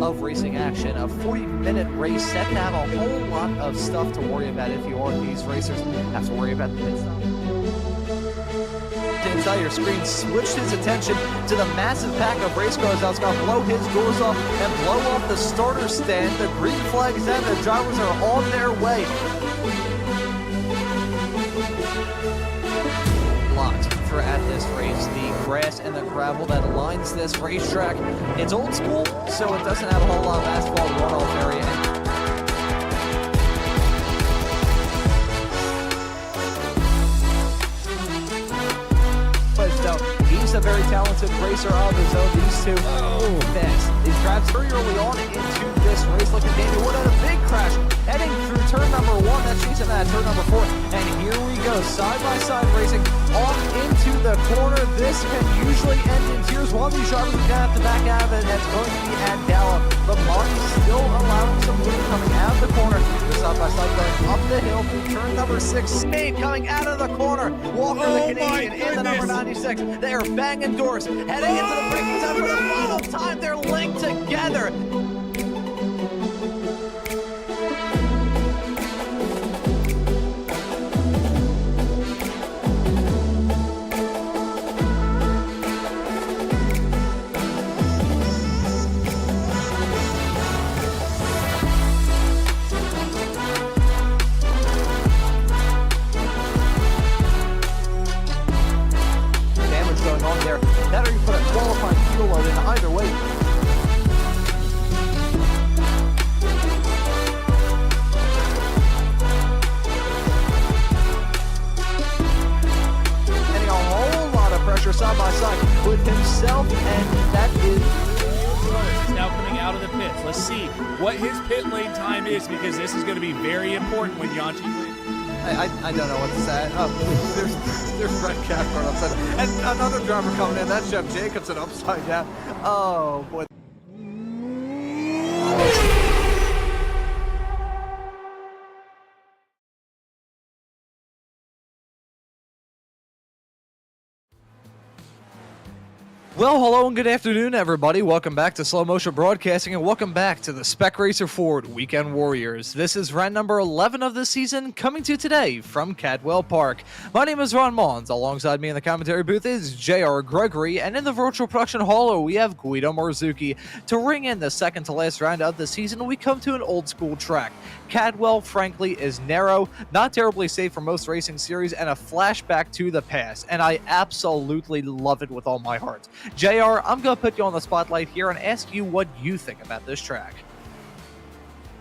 of racing action. A 40-minute race set to have a whole lot of stuff to worry about if you are these racers. Have to worry about the pit stop. Inside your screen switched his attention to the massive pack of race cars that's going to blow his doors off and blow off the starter stand. The green flag is out, the drivers are on their way. Locked for at this race, the grass and the gravel that lines this racetrack. It's old school, so it doesn't have a whole lot of asphalt runoff area. He's a very talented racer of his own. These two fast. These drives very early on into this race. Look at Daniel Wood at a big crash heading through turn number 1. That's chasing that turn number 4. And here we go, side-by-side racing off into the corner. This can usually end in tears. One of these drivers is going to have to back out of it. That's going to be at Gallup. But Maunz still allowing some room coming out of the corner. The side-by-side going up the hill through turn number 6. Spade coming out of the corner. Walker, the Canadian, in the number 96. They are banging doors, heading into the braking time for the final time. They're linked together. That or you put a qualifying fuel load in either way. Getting a whole lot of pressure side by side with himself, and that is now coming out of the pits. Let's see what his pit lane time is, because this is going to be very important when Yanchi wins. I don't know what to say. There's Brett Cathcart upside down. And another driver coming in. That's Jeff Jacobson upside down. Oh, boy. Well, hello and good afternoon, everybody. Welcome back to Slow Motion Broadcasting, and welcome back to the Spec Racer Ford Weekend Warriors. This is round number 11 of the season, coming to you today from Cadwell Park. My name is Ron Maunz. Alongside me in the commentary booth is J.R. Gregory, and in the virtual production hall, we have Guido Marzucchi. To ring in the second to last round of the season, we come to an old school track. Cadwell, frankly, is narrow, not terribly safe for most racing series, and a flashback to the past, and I absolutely love it with all my heart. JR, I'm going to put you on the spotlight here and ask you what you think about this track.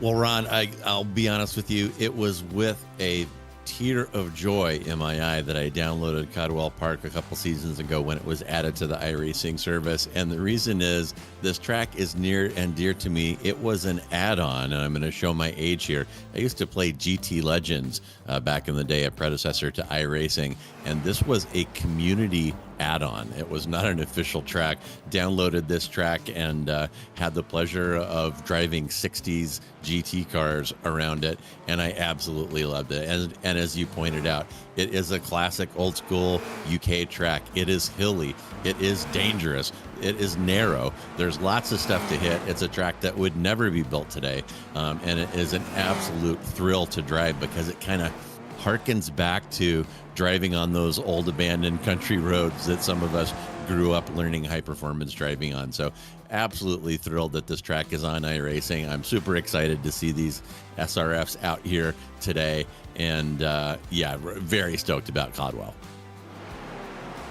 Well, Ron, I'll be honest with you. It was with a tear of joy in my eye that I downloaded Cadwell Park a couple seasons ago when it was added to the iRacing service. And the reason is this track is near and dear to me. It was an add-on, and I'm going to show my age here. I used to play GT Legends back in the day, a predecessor to iRacing, and this was a community add-on. It was not an official track. Downloaded this track and had the pleasure of driving 60s GT cars around it, and I absolutely loved it. And as you pointed out, it is a classic old school UK track. It is hilly. It is dangerous. It is narrow. There's lots of stuff to hit. It's a track that would never be built today, and it is an absolute thrill to drive because it kind of harkens back to driving on those old abandoned country roads that some of us grew up learning high performance driving on. So absolutely thrilled that this track is on iRacing. I'm super excited to see these SRFs out here today, and yeah, very stoked about Cadwell.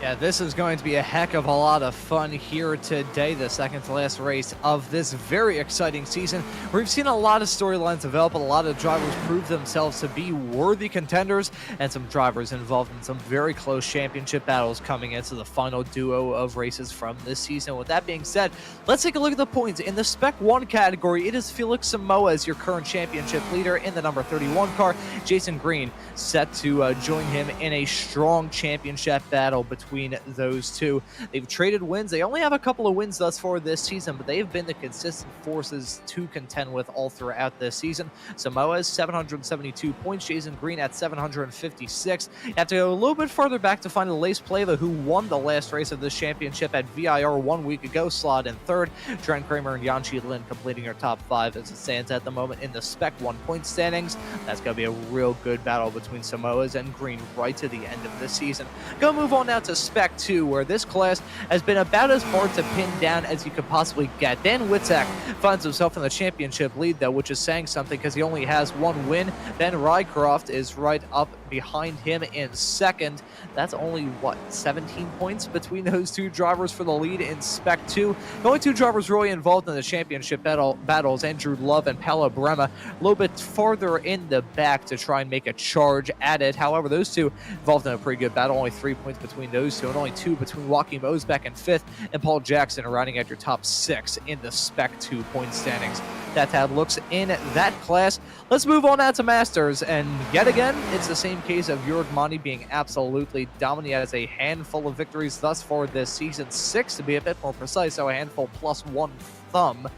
Yeah, this is going to be a heck of a lot of fun here today, the second to last race of this very exciting season. We've seen a lot of storylines develop, a lot of drivers prove themselves to be worthy contenders, and some drivers involved in some very close championship battles coming into the final duo of races from this season. With that being said, let's take a look at the points. In the Spec 1 category, it is Felix Samoa as your current championship leader in the number 31 car. Jason Green set to join him in a strong championship battle between between those two. They've traded wins. They only have a couple of wins thus far this season, but they've been the consistent forces to contend with all throughout this season. Samoa's 772 points, Jason Green at 756. You have to go a little bit further back to find Lace Pleva, who won the last race of this championship at VIR 1 week ago, slot in third. Trent Kramer and Yanchi Lin completing your top 5 as it stands at the moment in the Spec 1 point standings. That's going to be a real good battle between Samoa's and Green right to the end of this season. Go move on now to Spec 2, where this class has been about as hard to pin down as you could possibly get. Dan Witzak finds himself in the championship lead, though, which is saying something because he only has 1 win. Ben Rycroft is right up behind him in second. That's only, 17 points between those two drivers for the lead in Spec 2. The only 2 drivers really involved in the championship battles, Andrew Love and Paolo Brema, a little bit farther in the back to try and make a charge at it. However, those two involved in a pretty good battle. Only 3 points between those two, and only 2 between Joachim Osbeck in 5th and Paul Jackson rounding at your top 6 in the Spec 2 point standings. That's how it looks in that class. Let's move on now to Masters, and yet again, it's the same case of Jurg Mani being absolutely dominant. He has a handful of victories thus far this season, 6 to be a bit more precise, so a handful plus 1 thumb.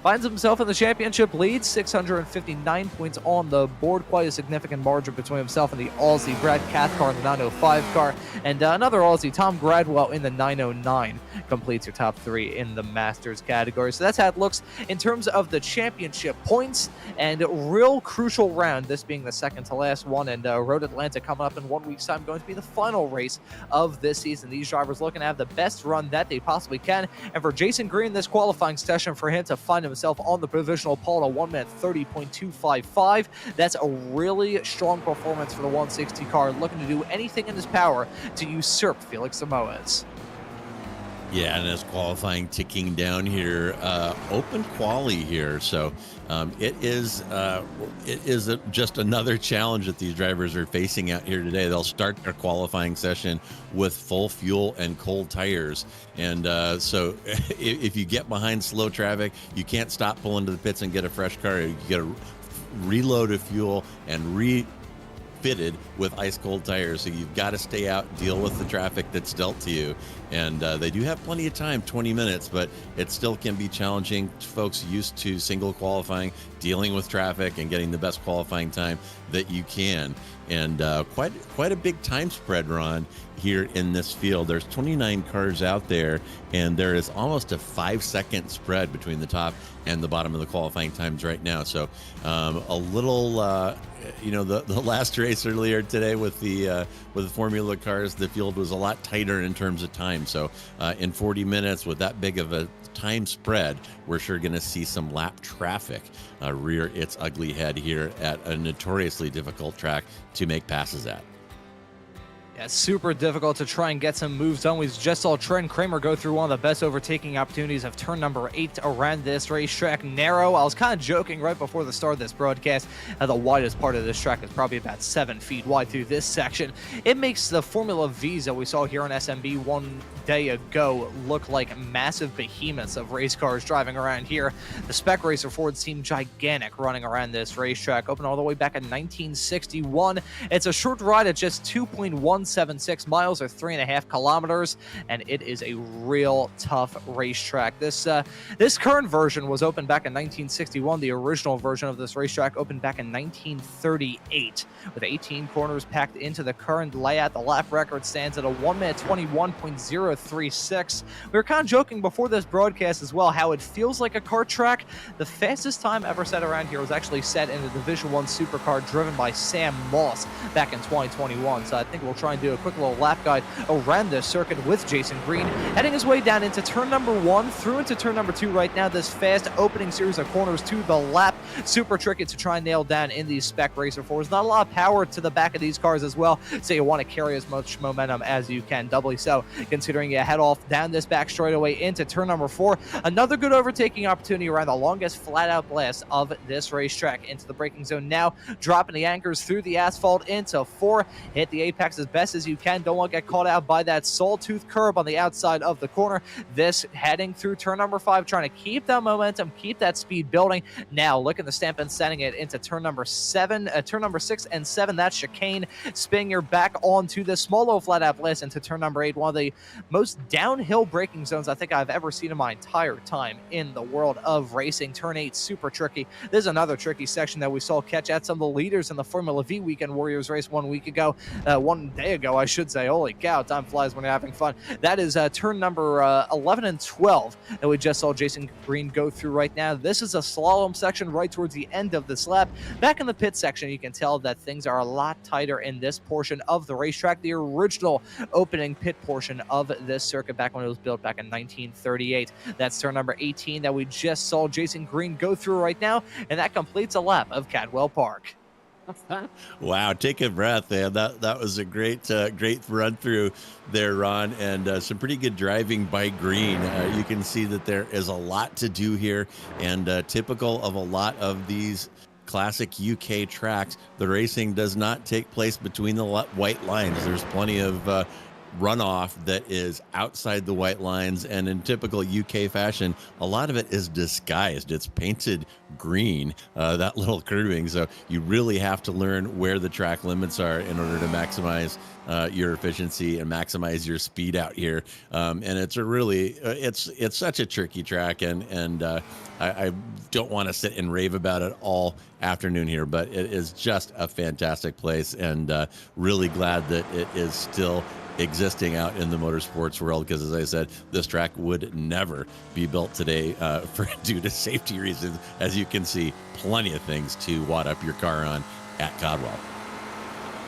Finds himself in the championship lead, 659 points on the board. Quite a significant margin between himself and the Aussie Brad Cathcart in the 905 car, and another Aussie, Tom Gradwell, in the 909. Completes your top 3 in the Masters category. So that's how it looks in terms of the championship points, and real crucial round, this being the second to last one, and Road Atlanta coming up in 1 week's time, going to be the final race of this season. These drivers looking to have the best run that they possibly can, and for Jason Green, this qualifying session, for him to find himself on the provisional pole at a 1-minute 30.255. That's a really strong performance for the 160 car, looking to do anything in his power to usurp Felix Samoa's. Yeah, and as qualifying ticking down here, open quali here, so it is just another challenge that these drivers are facing out here today. They'll start their qualifying session with full fuel and cold tires, and so if you get behind slow traffic, you can't stop pulling to the pits and get a fresh car. You get a reload of fuel and fitted with ice cold tires, so you've got to stay out, deal with the traffic that's dealt to you, and they do have plenty of time, 20 minutes, but it still can be challenging. Folks used to single qualifying, dealing with traffic and getting the best qualifying time that you can, and quite a big time spread, Ron, here in this field. There's 29 cars out there, and there is almost a 5-second spread between the top and the bottom of the qualifying times right now. So a little the last race earlier today with the Formula cars, the field was a lot tighter in terms of time. So in 40 minutes with that big of a time spread, we're sure going to see some lap traffic rear its ugly head here at a notoriously difficult track to make passes at. Yeah, it's super difficult to try and get some moves done. We just saw Trent Kramer go through one of the best overtaking opportunities of turn number 8 around this racetrack. Narrow. I was kind of joking right before the start of this broadcast. The widest part of this track is probably about 7 feet wide through this section. It makes the Formula Vs that we saw here on SMB 1 day ago look like massive behemoths of race cars driving around here. The Spec Racer Fords seem gigantic running around this racetrack, open all the way back in 1961. It's a short ride at just 2.176 miles or 3.5 kilometers, and it is a real tough racetrack. This current version was opened back in 1961. The original version of this racetrack opened back in 1938 with 18 corners packed into the current layout. The lap record stands at a 1-minute 21.036. We were kind of joking before this broadcast as well how it feels like a kart track. The fastest time ever set around here was actually set in the Division 1 supercar driven by Sam Moss back in 2021. So I think we'll try and do a quick little lap guide around this circuit with Jason Green, heading his way down into turn number 1 through into turn number 2 right now. This fast opening series of corners to the lap, super tricky to try and nail down in these Spec Racer 4s. Not a lot of power to the back of these cars as well, so you want to carry as much momentum as you can, doubly so considering you head off down this back straightaway into turn number 4. Another good overtaking opportunity around the longest flat out blast of this racetrack into the braking zone now, dropping the anchors through the asphalt into 4. Hit the apex as best as you can. Don't want to get caught out by that sawtooth curb on the outside of the corner. This heading through turn number 5, trying to keep that momentum, keep that speed building. Now looking making the stamp and sending it into turn number 6 and 7. That's chicane. Spin your back onto the small low flat out blast into turn number 8. One of the most downhill braking zones I think I've ever seen in my entire time in the world of racing. Turn 8, super tricky. This is another tricky section that we saw catch at some of the leaders in the Formula V Weekend Warriors race 1 day ago, I should say. Holy cow, time flies when you're having fun. That is turn number 11 and 12 that we just saw Jason Green go through right now. This is a slalom section right towards the end of this lap. Back in the pit section, you can tell that things are a lot tighter in this portion of the racetrack. The original opening pit portion of this circuit back when it was built back in 1938. That's turn number 18 that we just saw Jason Green go through right now, and that completes a lap of Cadwell Park. Wow, take a breath, man. That was a great run through there, Ron, and some pretty good driving by Green. You can see that there is a lot to do here, and typical of a lot of these classic UK tracks, the racing does not take place between the white lines. There's plenty of runoff that is outside the white lines, and in typical UK fashion, a lot of it is disguised. It's painted green, that little curving, so you really have to learn where the track limits are in order to maximize your efficiency and maximize your speed out here. And it's a really it's such a tricky track, and I don't want to sit and rave about it all afternoon here, but it is just a fantastic place, and really glad that it is still existing out in the motorsports world, because as I said, this track would never be built today due to safety reasons. As you can see, plenty of things to wad up your car on at Cadwell.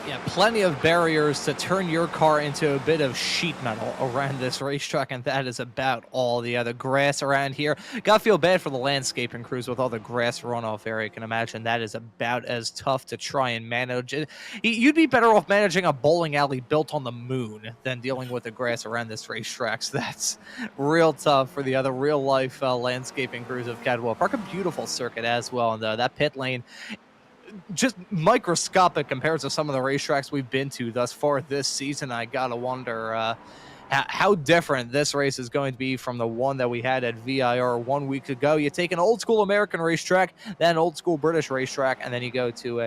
Yeah, plenty of barriers to turn your car into a bit of sheet metal around this racetrack, and that is about all. The other grass around here, gotta feel bad for the landscaping crews with all the grass runoff area. You can imagine that is about as tough to try and manage. You'd be better off managing a bowling alley built on the moon than dealing with the grass around this racetrack. So that's real tough for the other real-life landscaping crews of Cadwell Park. A beautiful circuit as well, and that pit lane, just microscopic compared to some of the racetracks we've been to thus far this season. I gotta wonder how different this race is going to be from the one that we had at VIR 1 week ago. You take an old school American racetrack, then an old school British racetrack, and then you go to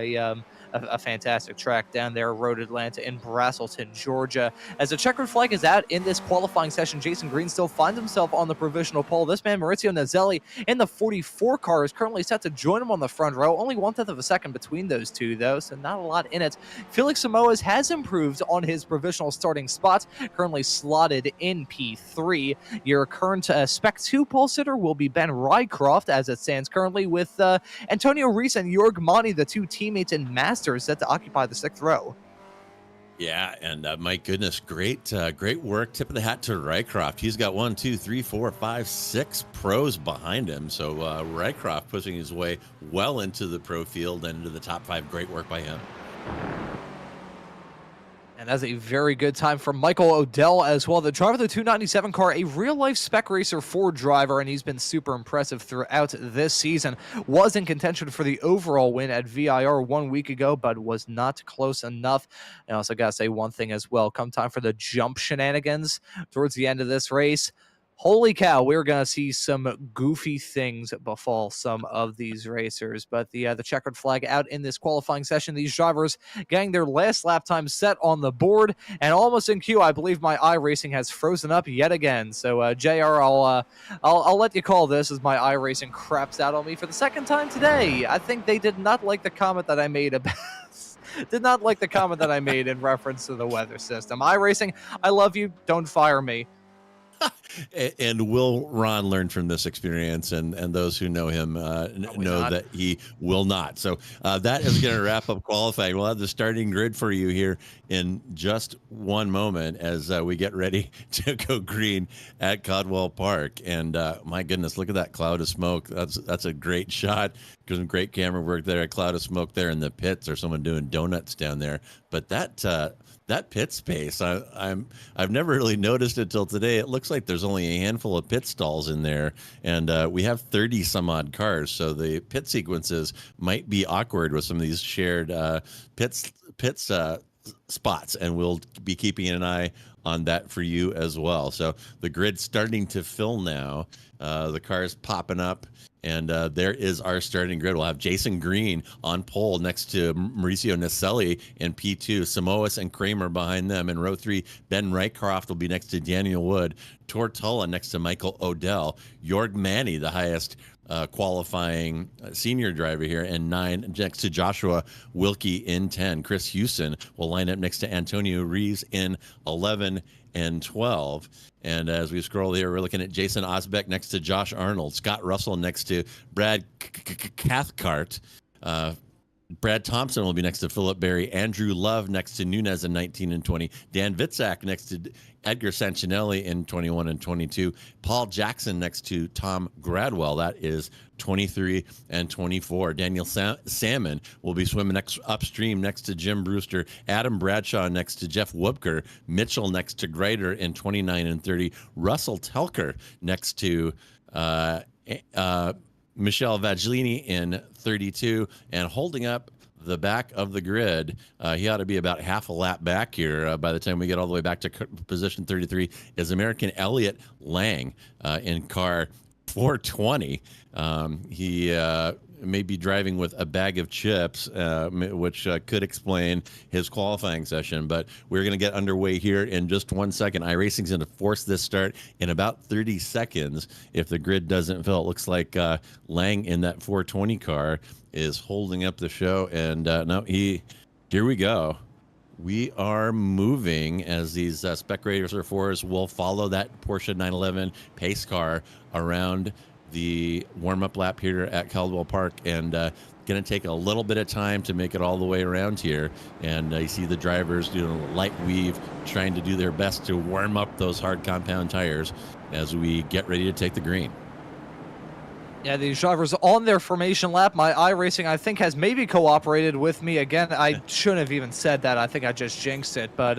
a fantastic track down there, Road Atlanta in Braselton, Georgia. As the checkered flag is out in this qualifying session, Jason Green still finds himself on the provisional pole. This man, Maurizio Nazelli, in the 44 car, is currently set to join him on the front row. Only 1/10 of a second between those two, though, so not a lot in it. Felix Samoas has improved on his provisional starting spot, currently slotted in P3. Your current Spec 2 pole sitter will be Ben Rycroft, as it stands currently, with Antonio Reese and Jorg Mani, the two teammates in Masters, set to occupy the 6th row. Yeah, and my goodness, great work. Tip of the hat to Rycroft. He's got 1, 2, 3, 4, 5, 6 pros behind him. So Rycroft pushing his way well into the pro field and into the top 5. Great work by him. And that's a very good time for Michael Odell as well. The driver of the 297 car, a real-life Spec Racer 4 driver, and he's been super impressive throughout this season. Was in contention for the overall win at VIR 1 week ago, but was not close enough. And I also got to say one thing as well. Come time for the jump shenanigans towards the end of this race. Holy cow, we're going to see some goofy things befall some of these racers. But the checkered flag out in this qualifying session. These drivers getting their last lap time set on the board. And almost in queue, I believe my iRacing has frozen up yet again. So, JR, I'll let you call this as my iRacing craps out on me for the second time today. I think they did not like the comment that I made about... did not like the comment that I made in reference to the weather system. iRacing, I love you. Don't fire me. And will Ron learn from this experience? And those who know him know that he will not. So that is going to wrap up qualifying. We'll have the starting grid for you here in just one moment as we get ready to go green at Cadwell Park. And my goodness, look at that cloud of smoke. That's a great shot. Some great camera work there. A cloud of smoke there in the pits, or someone doing donuts down there. But that pit space, I've never really noticed it till today. It looks like there's only a handful of pit stalls in there, and we have 30 some odd cars, so the pit sequences might be awkward with some of these shared pits spots, and we'll be keeping an eye on that for you as well. So the grid's starting to fill now. The cars popping up And there is our starting grid. We'll have Jason Green on pole next to Mauricio Naselli in P2. Samoas and Kramer behind them. In row 3, Ben Rycroft will be next to Daniel Wood. Tortola next to Michael Odell. Jorg Manny, the highest qualifying senior driver here, and 9 next to Joshua Wilkie in 10. Chris Houston will line up next to Antonio Reeves in 11 and 12. And as we scroll here, we're looking at Jason Osbeck next to Josh Arnold, Scott Russell next to Brad Cathcart. Brad Thompson will be next to Philip Berry. Andrew Love next to Nunez in 19 and 20. Dan Witzak next to Edgar Sancinelli in 21 and 22. Paul Jackson next to Tom Gradwell. That is 23 and 24. Daniel Salmon will be swimming upstream next to Jim Brewster. Adam Bradshaw next to Jeff Wubker. Mitchell next to Greider in 29 and 30. Russell Telker next to Michelle Vaglini in 32, and holding up the back of the grid, he ought to be about half a lap back here by the time we get all the way back to position 33, is American Elliott Lang in car 420. He may be driving with a bag of chips, which could explain his qualifying session. But we're going to get underway here in just 1 second. iRacing's going to force this start in about 30 seconds if the grid doesn't fill. It looks like Lang in that 420 car is holding up the show. And no, here we go. We are moving as these Spec Racer 4s will follow that Porsche 911 pace car around the warm-up lap here at Cadwell Park, and going to take a little bit of time to make it all the way around here. And you see the drivers doing a light weave, trying to do their best to warm up those hard compound tires as we get ready to take the green. Yeah, these drivers on their formation lap. My iRacing, I think, has maybe cooperated with me. Again, I shouldn't have even said that. I think I just jinxed it. But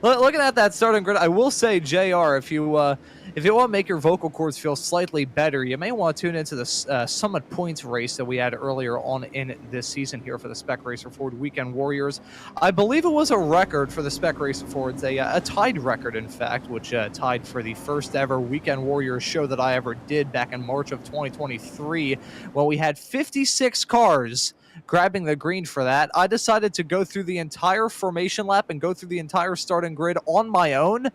looking at that starting grid, I will say, JR, if you want to make your vocal cords feel slightly better, you may want to tune into the Summit Points race that we had earlier on in this season here for the Spec Racer Ford Weekend Warriors. I believe it was a record for the Spec Racer Fords, a tied record, in fact, which tied for the first ever Weekend Warriors show that I ever did back in March of 2023, when we had 56 cars grabbing the green for that. I decided to go through the entire formation lap and go through the entire starting grid on my own.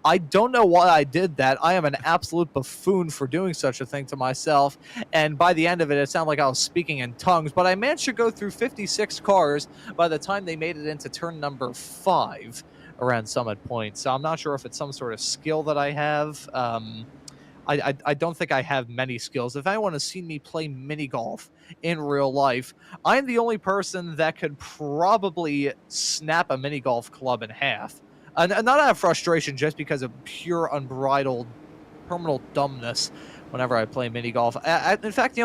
I don't know why I did that. I am an absolute buffoon for doing such a thing to myself. And by the end of it, it sounded like I was speaking in tongues. But I managed to go through 56 cars by the time they made it into turn number 5 around Summit Point. So I'm not sure if it's some sort of skill that I have. I don't think I have many skills. If anyone has seen me play mini golf in real life, I'm the only person that could probably snap a mini golf club in half. And not out of frustration, just because of pure unbridled terminal dumbness whenever I play mini golf. In fact,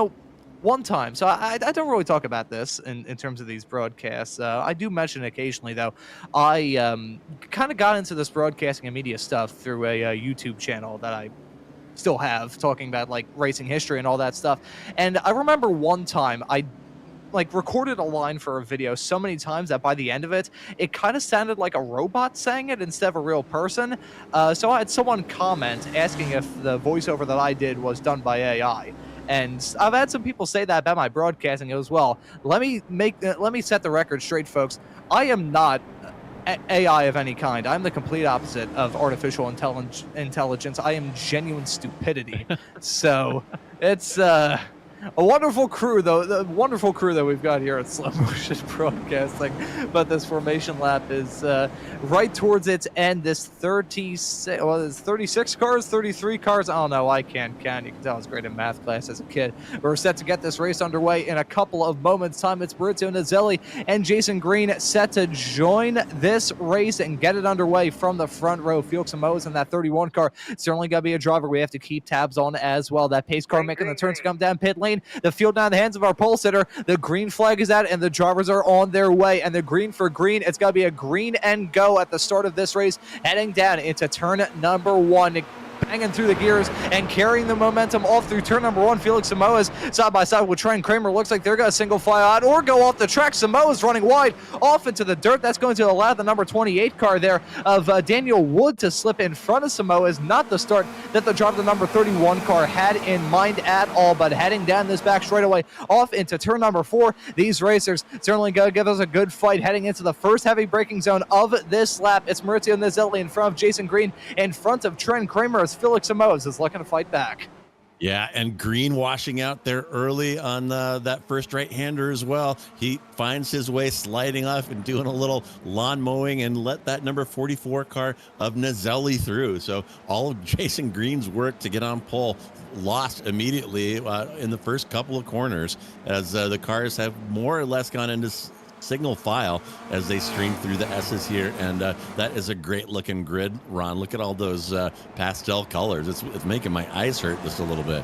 one time, so I don't really talk about this in terms of these broadcasts. I do mention it occasionally, though. I kind of got into this broadcasting and media stuff through a YouTube channel that I still have, talking about like racing history and all that stuff. And I remember one time I recorded a line for a video so many times that by the end of it, it kind of sounded like a robot saying it instead of a real person. So I had someone comment asking if the voiceover that I did was done by AI. And I've had some people say that about my broadcasting as well. Let me set the record straight, folks. I am not AI of any kind. I'm the complete opposite of artificial intelligence. I am genuine stupidity. So it's a wonderful crew, though. The wonderful crew that we've got here at Slow Motion Broadcasting. But this formation lap is right towards its end. This 36 cars, 33 cars. I don't know. I can't count. You can tell I was great in math class as a kid. We're set to get this race underway in a couple of moments' time. It's Maurizio Naselli and Jason Green set to join this race and get it underway from the front row. Felix Samoas in that 31 car. Certainly got to be a driver we have to keep tabs on as well. That pace car making the turn to come down pit lane. The field now in the hands of our pole sitter. The green flag is out, and the drivers are on their way. And the green for green. It's got to be a green and go at the start of this race, heading down into turn number 1. banging through the gears and carrying the momentum off through turn number 1. Felix Samoa's side by side with Trent Kramer. Looks like they're going to single file out or go off the track. Samoa's running wide off into the dirt. That's going to allow the number 28 car there of Daniel Wood to slip in front of Samoa's. Not the start that the driver of the number 31 car had in mind at all, but heading down this back straightaway off into turn number 4. These racers certainly going to give us a good fight heading into the first heavy braking zone of this lap. It's Maurizio Nizelli in front of Jason Green, in front of Trent Kramer, as Felix Samoa's is looking to fight back. Yeah, and Green washing out there early on that first right-hander as well. He finds his way sliding off and doing a little lawn mowing and let that number 44 car of Nizelli through. So all of Jason Green's work to get on pole lost immediately in the first couple of corners, as the cars have more or less gone into signal file as they stream through the S's here. And that is a great looking grid, Ron. Look at all those pastel colors. It's making my eyes hurt just a little bit.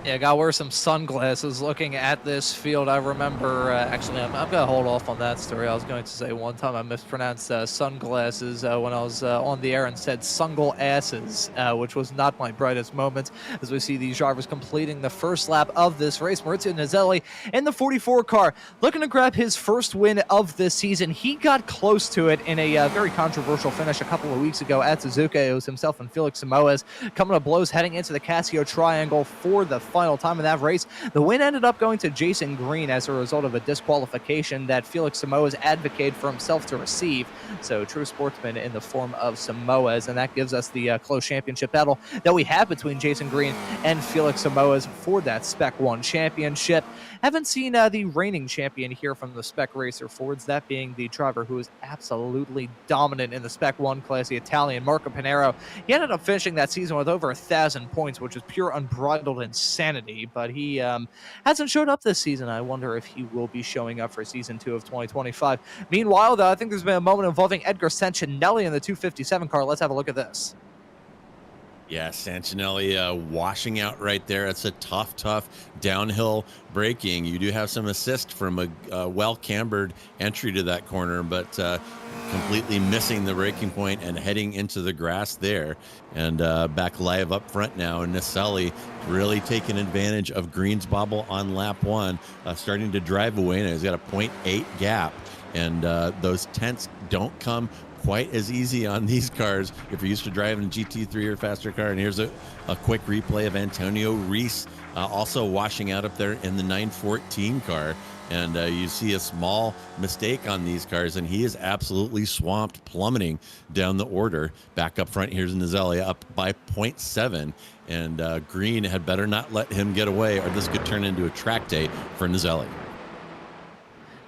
Yeah, gotta wear some sunglasses looking at this field. I remember, actually, I'm gonna hold off on that story. I was going to say one time I mispronounced sunglasses when I was on the air and said sungle asses, which was not my brightest moment, as we see these drivers completing the first lap of this race. Maurizio Nizelli in the 44 car looking to grab his first win of this season. He got close to it in a very controversial finish a couple of weeks ago at Suzuka. It was himself and Felix Samoa's coming to blows heading into the Casio Triangle for the final time in that race. The win ended up going to Jason Green as a result of a disqualification that Felix Samoa's advocated for himself to receive. So true sportsman in the form of Samoa's, and that gives us the close championship battle that we have between Jason Green and Felix Samoa's for that Spec 1 championship. Haven't seen the reigning champion here from the Spec Racer Fords, that being the driver who is absolutely dominant in the Spec 1 class, the Italian Marco Pinero. He ended up finishing that season with over 1,000 points, which is pure unbridled insanity, but he hasn't showed up this season. I wonder if he will be showing up for season 2 of 2025. Meanwhile, though, I think there's been a moment involving Edgar Sancinelli in the 257 car. Let's have a look at this. Yeah, Sancinelli washing out right there. It's a tough downhill braking. You do have some assist from a well-cambered entry to that corner, but completely missing the braking point and heading into the grass there. And back live up front now, and Nizelli really taking advantage of Green's bobble on lap 1, starting to drive away. Now he's got a 0.8 gap, and those tenths don't come quite as easy on these cars if you're used to driving a GT3 or faster car. And here's a quick replay of Antonio Reese also washing out up there in the 914 car. And you see a small mistake on these cars, and he is absolutely swamped, plummeting down the order. Back up front, here's Nizelli up by 0.7, and Green had better not let him get away, or this could turn into a track day for Nizelli.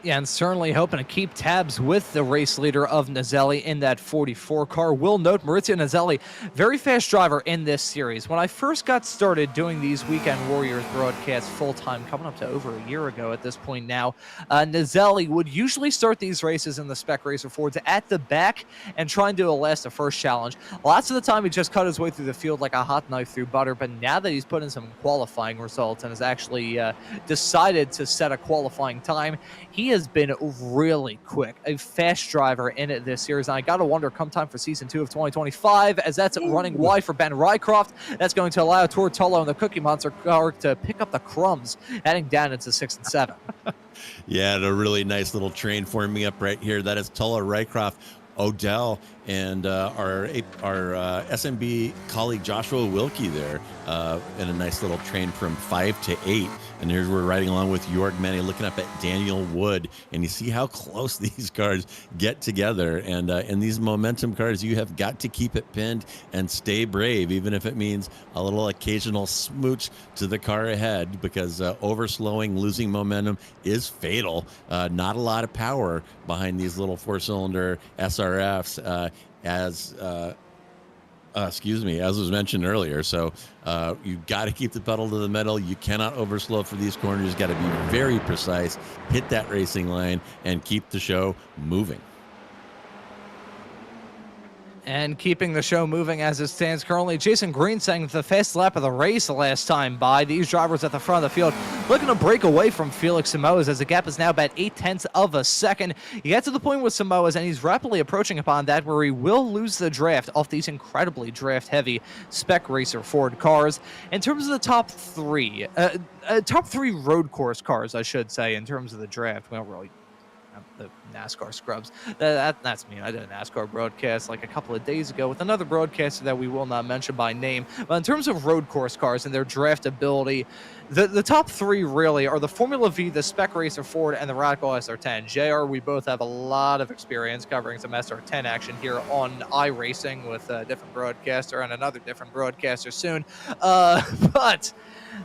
Yeah, and certainly hoping to keep tabs with the race leader of Nizelli in that 44 car. Will note Maurizio Nizelli, very fast driver in this series. When I first got started doing these Weekend Warriors broadcasts full-time, coming up to over a year ago at this point now, Nizelli would usually start these races in the Spec Racer Fords at the back and try and do a last to first challenge. Lots of the time, he just cut his way through the field like a hot knife through butter, but now that he's put in some qualifying results and has actually decided to set a qualifying time, he has been really quick, a fast driver in it this series. And I got to wonder, come time for season 2 of 2025, as that's running wide for Ben Rycroft, that's going to allow Tortolo and the Cookie Monster car to pick up the crumbs, heading down into 6 and 7. Yeah, and a really nice little train forming up right here. That is Tulla Rycroft, Odell, and our SMB colleague Joshua Wilkie there in a nice little train from 5 to 8. And here's we're riding along with Jorg Manny, looking up at Daniel Wood, and you see how close these cars get together. And in these momentum cars, you have got to keep it pinned and stay brave, even if it means a little occasional smooch to the car ahead, because overslowing, losing momentum is fatal. Not a lot of power behind these little 4-cylinder SRFs, as was mentioned earlier. So you've got to keep the pedal to the metal. You cannot overslow for these corners. You've got to be very precise, hit that racing line, and keep the show moving. And keeping the show moving as it stands currently, Jason Green saying the fastest lap of the race the last time by. These drivers at the front of the field looking to break away from Felix Samoas as the gap is now about 0.8 of a second. You get to the point with Samoas, and he's rapidly approaching upon that where he will lose the draft off these incredibly draft-heavy Spec Racer Ford cars. In terms of the top three road course cars, I should say, in terms of the draft, we don't really the NASCAR scrubs. That's me. I did a NASCAR broadcast like a couple of days ago with another broadcaster that we will not mention by name. But in terms of road course cars and their draftability, the top three really are the Formula V, the Spec Racer Ford, and the Radical SR10. JR, we both have a lot of experience covering some SR10 action here on iRacing with a different broadcaster and another different broadcaster soon. But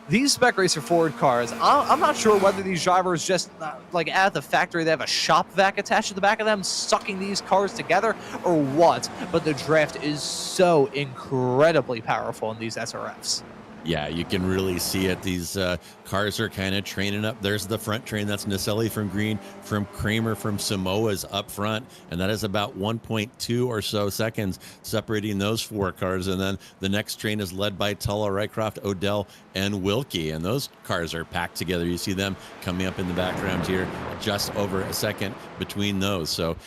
these Spec Racer Ford cars, I'm not sure whether these drivers just, like at the factory, they have a shop vac attached to the back of them, sucking these cars together, or what. But the draft is so incredibly powerful in these SRFs. Yeah, you can really see it. These cars are kind of training up. There's the front train. That's Naselli from Green, from Kramer from Samoa's up front. And that is about 1.2 or so seconds separating those four cars. And then the next train is led by Tullow, Rycroft, Odell, and Wilkie. And those cars are packed together. You see them coming up in the background here, just over a second between those. So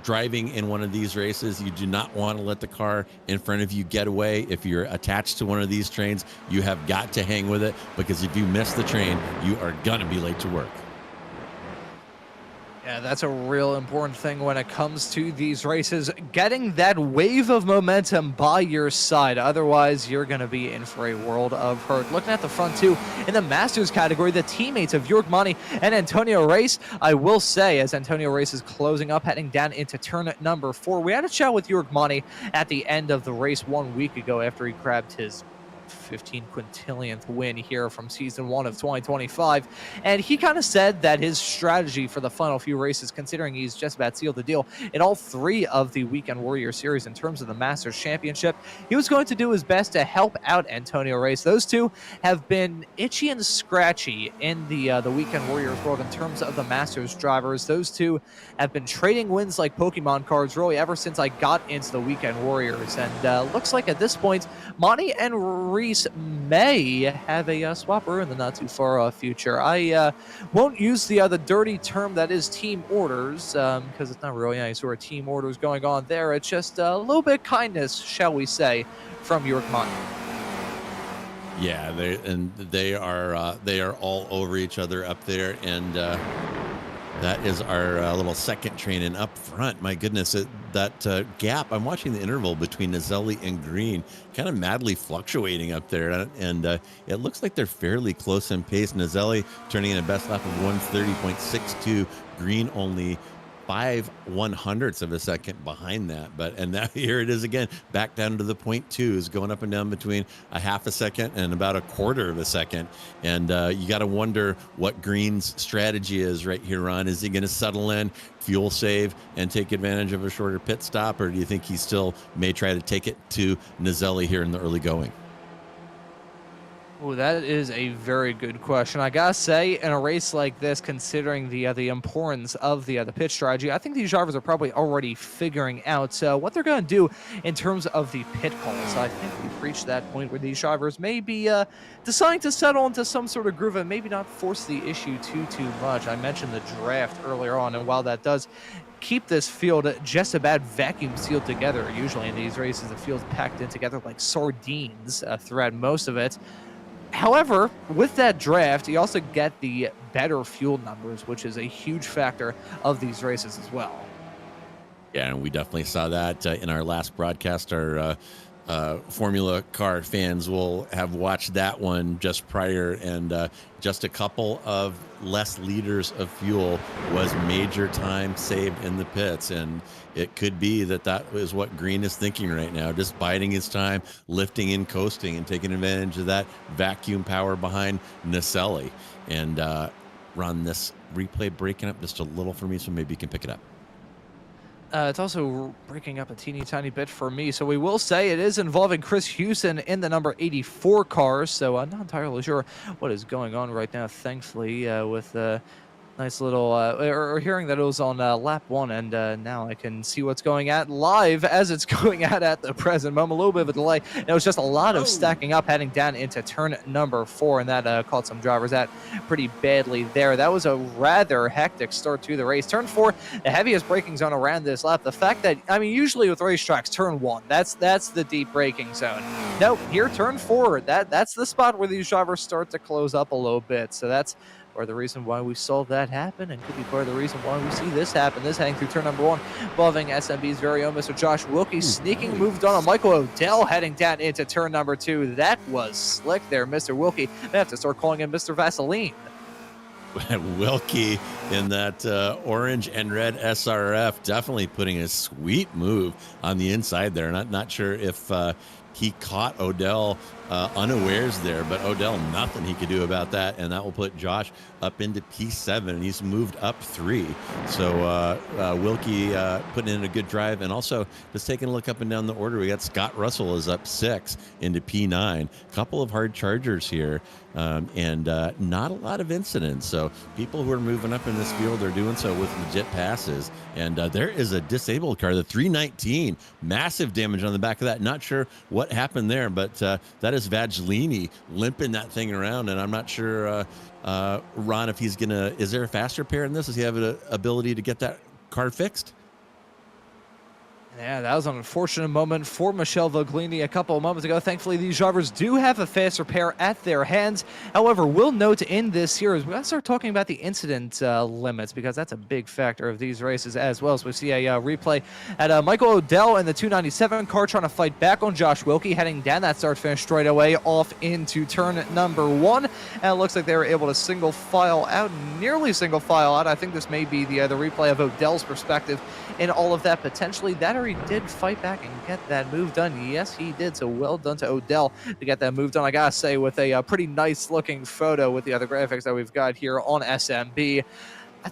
driving in one of these races, you do not want to let the car in front of you get away. If you're attached to one of these trains, you have got to hang with it, because if you miss the train, you are going to be late to work. Yeah, that's a real important thing when it comes to these races, getting that wave of momentum by your side. Otherwise, you're going to be in for a world of hurt. Looking at the front two, in the Masters category, the teammates of Jörg Monty and Antonio Reis, I will say, as Antonio Reis is closing up, heading down into turn number 4, we had a chat with Jörg Monty at the end of the race 1 week ago after he grabbed his 15 quintillionth win here from season 1 of 2025, and he kind of said that his strategy for the final few races, considering he's just about sealed the deal in all 3 of the Weekend Warrior Series in terms of the Masters Championship, he was going to do his best to help out Antonio Reis. Those two have been itchy and scratchy in the Weekend Warriors world in terms of the Masters drivers. Those two have been trading wins like Pokemon cards really ever since I got into the Weekend Warriors, and looks like at this point Monty and Reis may have a swapper in the not too far off future. I won't use the dirty term that is team orders, because it's not really any sort of team orders going on there. It's just a little bit of kindness, shall we say, from Jörg Monty. Yeah, they are all over each other up there, and that is our little second train. And up front, my goodness, that gap, I'm watching the interval between Naselli and Green kind of madly fluctuating up there. And it looks like they're fairly close in pace. Naselli turning in a best lap of 1:30.62. Green only 5/100ths of a second behind that. And now here it is again, back down to the 0.2s, going up and down between a half a second and about a quarter of a second. And you got to wonder what Green's strategy is right here, Ron. Is he going to settle in, fuel save, and take advantage of a shorter pit stop, or do you think he still may try to take it to Naselli here in the early going? Oh, that is a very good question. I gotta say, in a race like this, considering the importance of the pit strategy, I think these drivers are probably already figuring out what they're going to do in terms of the pit calls. I think we've reached that point where these drivers may be deciding to settle into some sort of groove and maybe not force the issue too much. I mentioned the draft earlier on, and while that does keep this field just about vacuum sealed together, usually in these races, the field's packed in together like sardines throughout most of it. However, with that draft, you also get the better fuel numbers, which is a huge factor of these races as well. Yeah, and we definitely saw that in our last broadcast. Our Formula car fans will have watched that one just prior, and just a couple of less liters of fuel was major time saved in the pits. And it could be that is what Green is thinking right now, just biding his time, lifting and coasting, and taking advantage of that vacuum power behind Naselli. And Ron, this replay breaking up just a little for me, so maybe you can pick it up. It's also breaking up a teeny tiny bit for me, so we will say it is involving Chris Houston in the number 84 car, so I'm not entirely sure what is going on right now, thankfully, with Nice little, or hearing that it was on lap 1, and now I can see what's going at live as it's going at the present moment. A little bit of a delay. And it was just a lot of stacking up heading down into turn number 4, and that caught some drivers out pretty badly there. That was a rather hectic start to the race. Turn 4, the heaviest braking zone around this lap. The fact that, I mean, usually with racetracks, turn 1, that's the deep braking zone. Nope, here, turn 4, that's the spot where these drivers start to close up a little bit. So that's part of the reason why we saw that happen, and could be part of the reason why we see this happen. This heading through turn number 1, involving SMB's very own Mr. Josh Wilkie, sneaking moved on Michael Odell heading down into turn number 2. That was slick there, Mr. Wilkie. They have to start calling him Mr. Vaseline. Wilkie in that orange and red SRF, definitely putting a sweet move on the inside there. Not sure if he caught Odell unawares there, but Odell, nothing he could do about that, and that will put Josh up into P7, and he's moved up 3. So Wilkie putting in a good drive, and also just taking a look up and down the order, we got Scott Russell is up 6 into P9. A couple of hard chargers here, and not a lot of incidents. So people who are moving up in this field are doing so with legit passes. And there is a disabled car, the 319, massive damage on the back of that. Not sure what happened there, but that is Vagelini limping that thing around, and I'm not sure, Ron, if he's gonna. Is there a fast repair in this? Does he have an ability to get that car fixed? Yeah, that was an unfortunate moment for Michelle Voglini a couple of moments ago. Thankfully, these drivers do have a fast repair at their hands. However, we'll note in this series, we got to start talking about the incident limits, because that's a big factor of these races as well. So we see a replay at Michael Odell in the 297 car trying to fight back on Josh Wilkie, heading down that start-finish straightaway off into turn number 1. And it looks like they were able to single file out, nearly single file out. I think this may be the replay of Odell's perspective in all of that, potentially. That or he did fight back and get that move done. Yes, he did. So well done to Odell to get that move done. I gotta say, with a pretty nice looking photo with the other graphics that we've got here on SMB.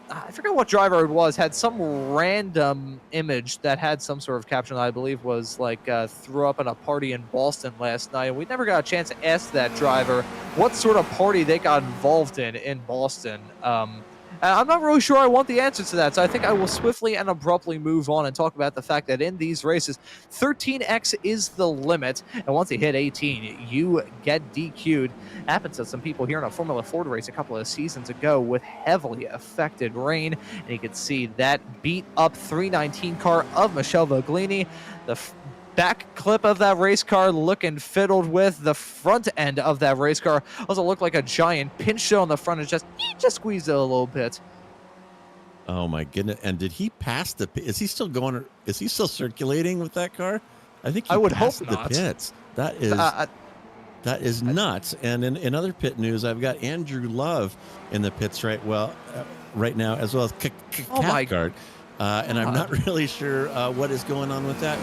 I forget what driver it was, had some random image that had some sort of caption that I believe was like threw up at a party in Boston last night. And we never got a chance to ask that driver what sort of party they got involved in Boston. I'm not really sure I want the answer to that, so I think I will swiftly and abruptly move on and talk about the fact that in these races, 13x is the limit, and once you hit 18, you get DQ'd. Happened to some people here in a Formula Ford race a couple of seasons ago with heavily affected rain, and you can see that beat up 319 car of Michelle Voglini. The back clip of that race car looking fiddled with. The front end of that race car also looked like a giant pinch on the front and just squeezed it a little bit. Oh my goodness! And did he pass the? Is he still going? Is he still circulating with that car? I think I would hope the not. Pits. That is nuts. And in other pit news, I've got Andrew Love in the pits right now, as well as Cathcart. And I'm not really sure what is going on with that.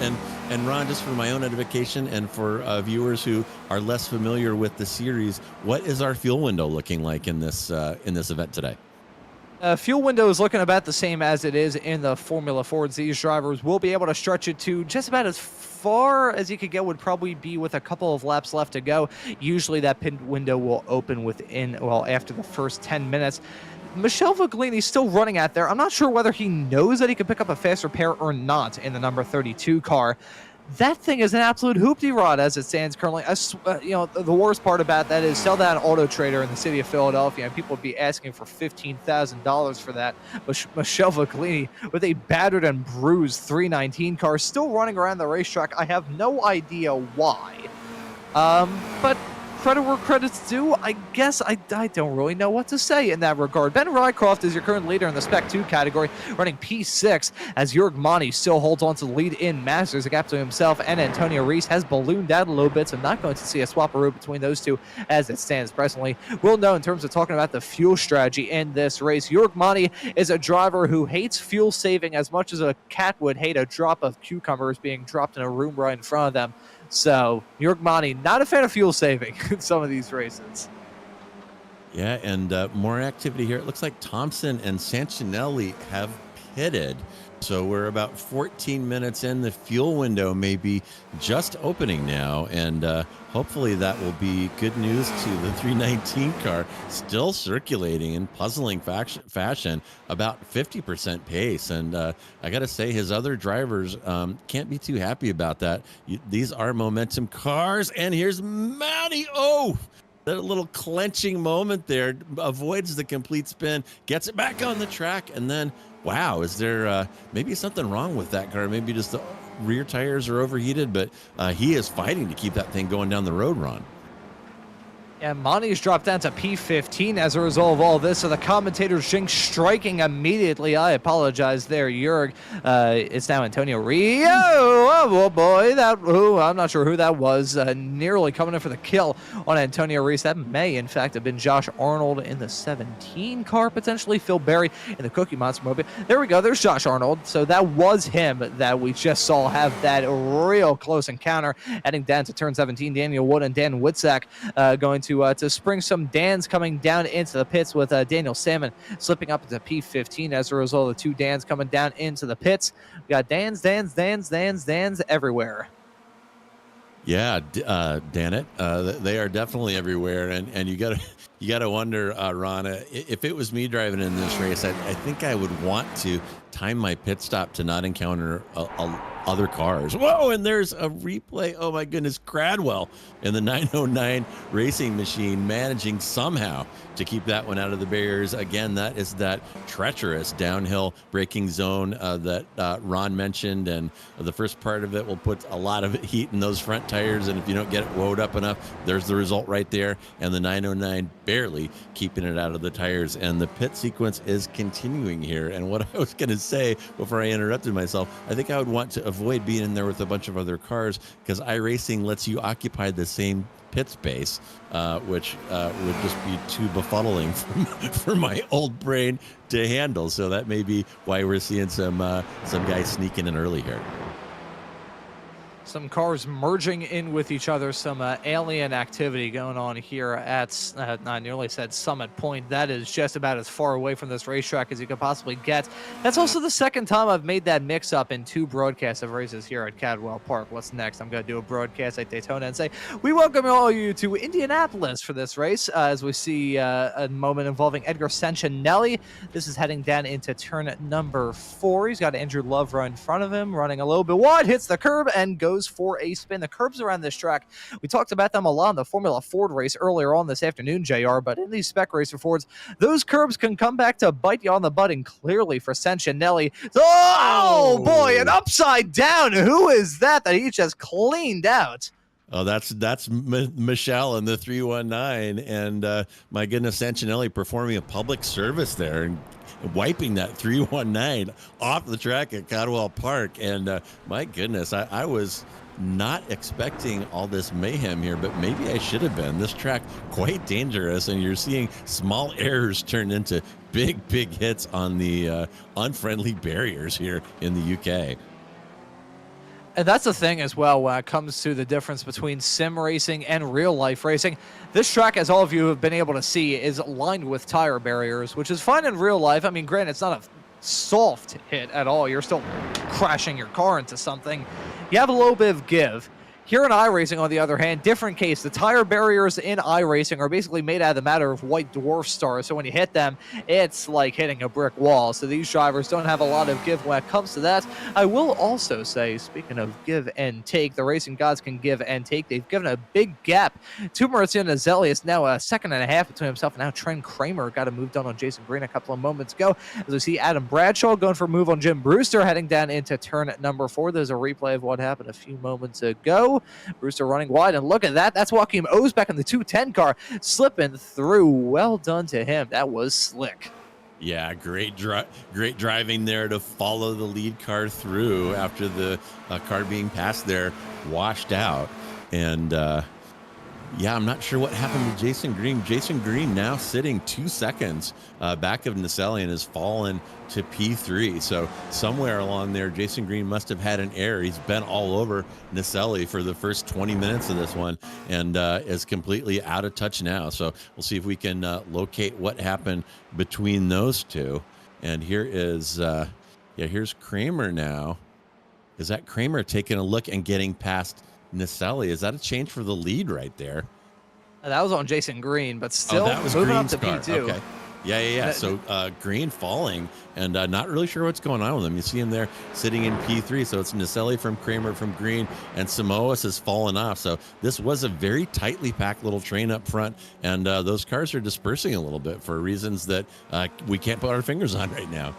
And Ron, just for my own edification and for viewers who are less familiar with the series, what is our fuel window looking like in this event today? Fuel window is looking about the same as it is in the Formula Fords. These drivers will be able to stretch it to just about as far as you could get, would probably be with a couple of laps left to go. Usually that pit window will open after the first 10 minutes. Michelle Voglini's still running out there. I'm not sure whether he knows that he could pick up a fast repair or not in the number 32 car. That thing is an absolute hoopty-rod as it stands currently. The worst part about that is sell that on Auto Trader in the city of Philadelphia, and people would be asking for $15,000 for that. But Michelle Voglini with a battered and bruised 319 car still running around the racetrack. I have no idea why. But credit where credit's due. I guess I don't really know what to say in that regard. Ben Rycroft is your current leader in the Spec 2 category, running P6, as Jörg Mani still holds on to the lead in Masters. A gap to himself and Antonio Reese has ballooned out a little bit, so not going to see a swap-a-roo between those two as it stands presently. We'll know in terms of talking about the fuel strategy in this race. Jörg Mani is a driver who hates fuel saving as much as a cat would hate a drop of cucumbers being dropped in a room right in front of them. So, Jörg Mani, not a fan of fuel saving in some of these races. Yeah, and more activity here. It looks like Thompson and Sancinelli have pitted. So we're about 14 minutes in. The fuel window may be just opening now, and hopefully that will be good news to the 319 car, still circulating in puzzling fashion, about 50% pace. And I got to say, his other drivers can't be too happy about that. These are momentum cars, and here's Matty. Oh, that little clenching moment there, avoids the complete spin, gets it back on the track, and then wow, is there maybe something wrong with that car? Maybe just the rear tires are overheated, but he is fighting to keep that thing going down the road, Ron. And Monty's dropped down to P15 as a result of all this, so the commentator's jinx striking immediately. I apologize there, Jurg. It's now Antonio Rio. Oh, boy, I'm not sure who that was. Nearly coming in for the kill on Antonio Reese. That may, in fact, have been Josh Arnold in the 17 car, potentially. Phil Berry in the Cookie Monster mobile. There we go. There's Josh Arnold. So that was him that we just saw have that real close encounter. Heading down to turn 17, Daniel Wood and Dan Witzak going to spring some Dans coming down into the pits, with Daniel Salmon slipping up into P15 as a result of the two Dans coming down into the pits. We got Dans everywhere. Yeah, Dan it. They are definitely everywhere, and you gotta wonder, Ron, if it was me driving in this race, I think I would want to time my pit stop to not encounter other cars. Whoa, and there's a replay. Oh my goodness, Cadwell in the 909 racing machine managing somehow to keep that one out of the barriers. Again, that is that treacherous downhill braking zone that Ron mentioned, and the first part of it will put a lot of heat in those front tires, and if you don't get it wound up enough, there's the result right there. And the 909 barely keeping it out of the tires, and the pit sequence is continuing here. And what I was going to say before I interrupted myself, I think I would want to avoid being in there with a bunch of other cars, because iRacing lets you occupy the same pit space, which would just be too befuddling for my old brain to handle. So that may be why we're seeing some guys sneaking in early here. Some cars merging in with each other, some alien activity going on here at, I nearly said Summit Point. That is just about as far away from this racetrack as you could possibly get. That's also the second time I've made that mix-up in two broadcasts of races here at Cadwell Park. What's next? I'm going to do a broadcast at Daytona and say, we welcome all of you to Indianapolis for this race, as we see a moment involving Edgar Sancinelli. This is heading down into turn number 4. He's got Andrew Love right in front of him, running a little bit wide, hits the curb, and goes for a spin. The curbs around this track, we talked about them a lot in the Formula Ford race earlier on this afternoon, JR, but in these Spec Racer Fords, those curbs can come back to bite you on the butt, and clearly for Sancinelli. Oh boy, an upside down. Who is that he just cleaned out? Oh, that's Michelle in the 319, and my goodness, Sancinelli performing a public service there and wiping that 319 off the track at Cadwell Park. And my goodness, I was not expecting all this mayhem here, but maybe I should have been. This track quite dangerous, and you're seeing small errors turn into big hits on the unfriendly barriers here in the UK. And that's the thing as well when it comes to the difference between sim racing and real life racing. This track, as all of you have been able to see, is lined with tire barriers, which is fine in real life. I mean, granted, it's not a soft hit at all. You're still crashing your car into something. You have a little bit of give. Here in iRacing, on the other hand, different case. The tire barriers in iRacing are basically made out of the matter of white dwarf stars, so when you hit them, it's like hitting a brick wall. So these drivers don't have a lot of give when it comes to that. I will also say, speaking of give and take, the racing gods can give and take. They've given a big gap to Maurizio Nazelli. It's now a second and a half between himself and now Trent Kramer got a move done on Jason Green a couple of moments ago. As we see Adam Bradshaw going for a move on Jim Brewster, heading down into turn number 4. There's a replay of what happened a few moments ago. Brewster running wide, and look at that. That's Joaquim O's back in the 210 car, slipping through. Well done to him. That was slick. Yeah, great driving there to follow the lead car through after the car being passed there washed out. And yeah, I'm not sure what happened to Jason Green. Jason Green now sitting 2 seconds back of Naselli and has fallen to P3. So somewhere along there, Jason Green must have had an error. He's been all over Naselli for the first 20 minutes of this one and is completely out of touch now. So we'll see if we can locate what happened between those two. And here is Yeah, here's Kramer now. Is that Kramer taking a look and getting past Nicelli? Is that a change for the lead right there? That was on Jason Green, but Oh, still that was moving Green's up to car. P2. Okay. Yeah. So Green falling and not really sure what's going on with him. You see him there sitting in P3. So it's Nicelli from Kramer from Green, and Samoas has fallen off. So this was a very tightly packed little train up front, and those cars are dispersing a little bit for reasons that we can't put our fingers on right now.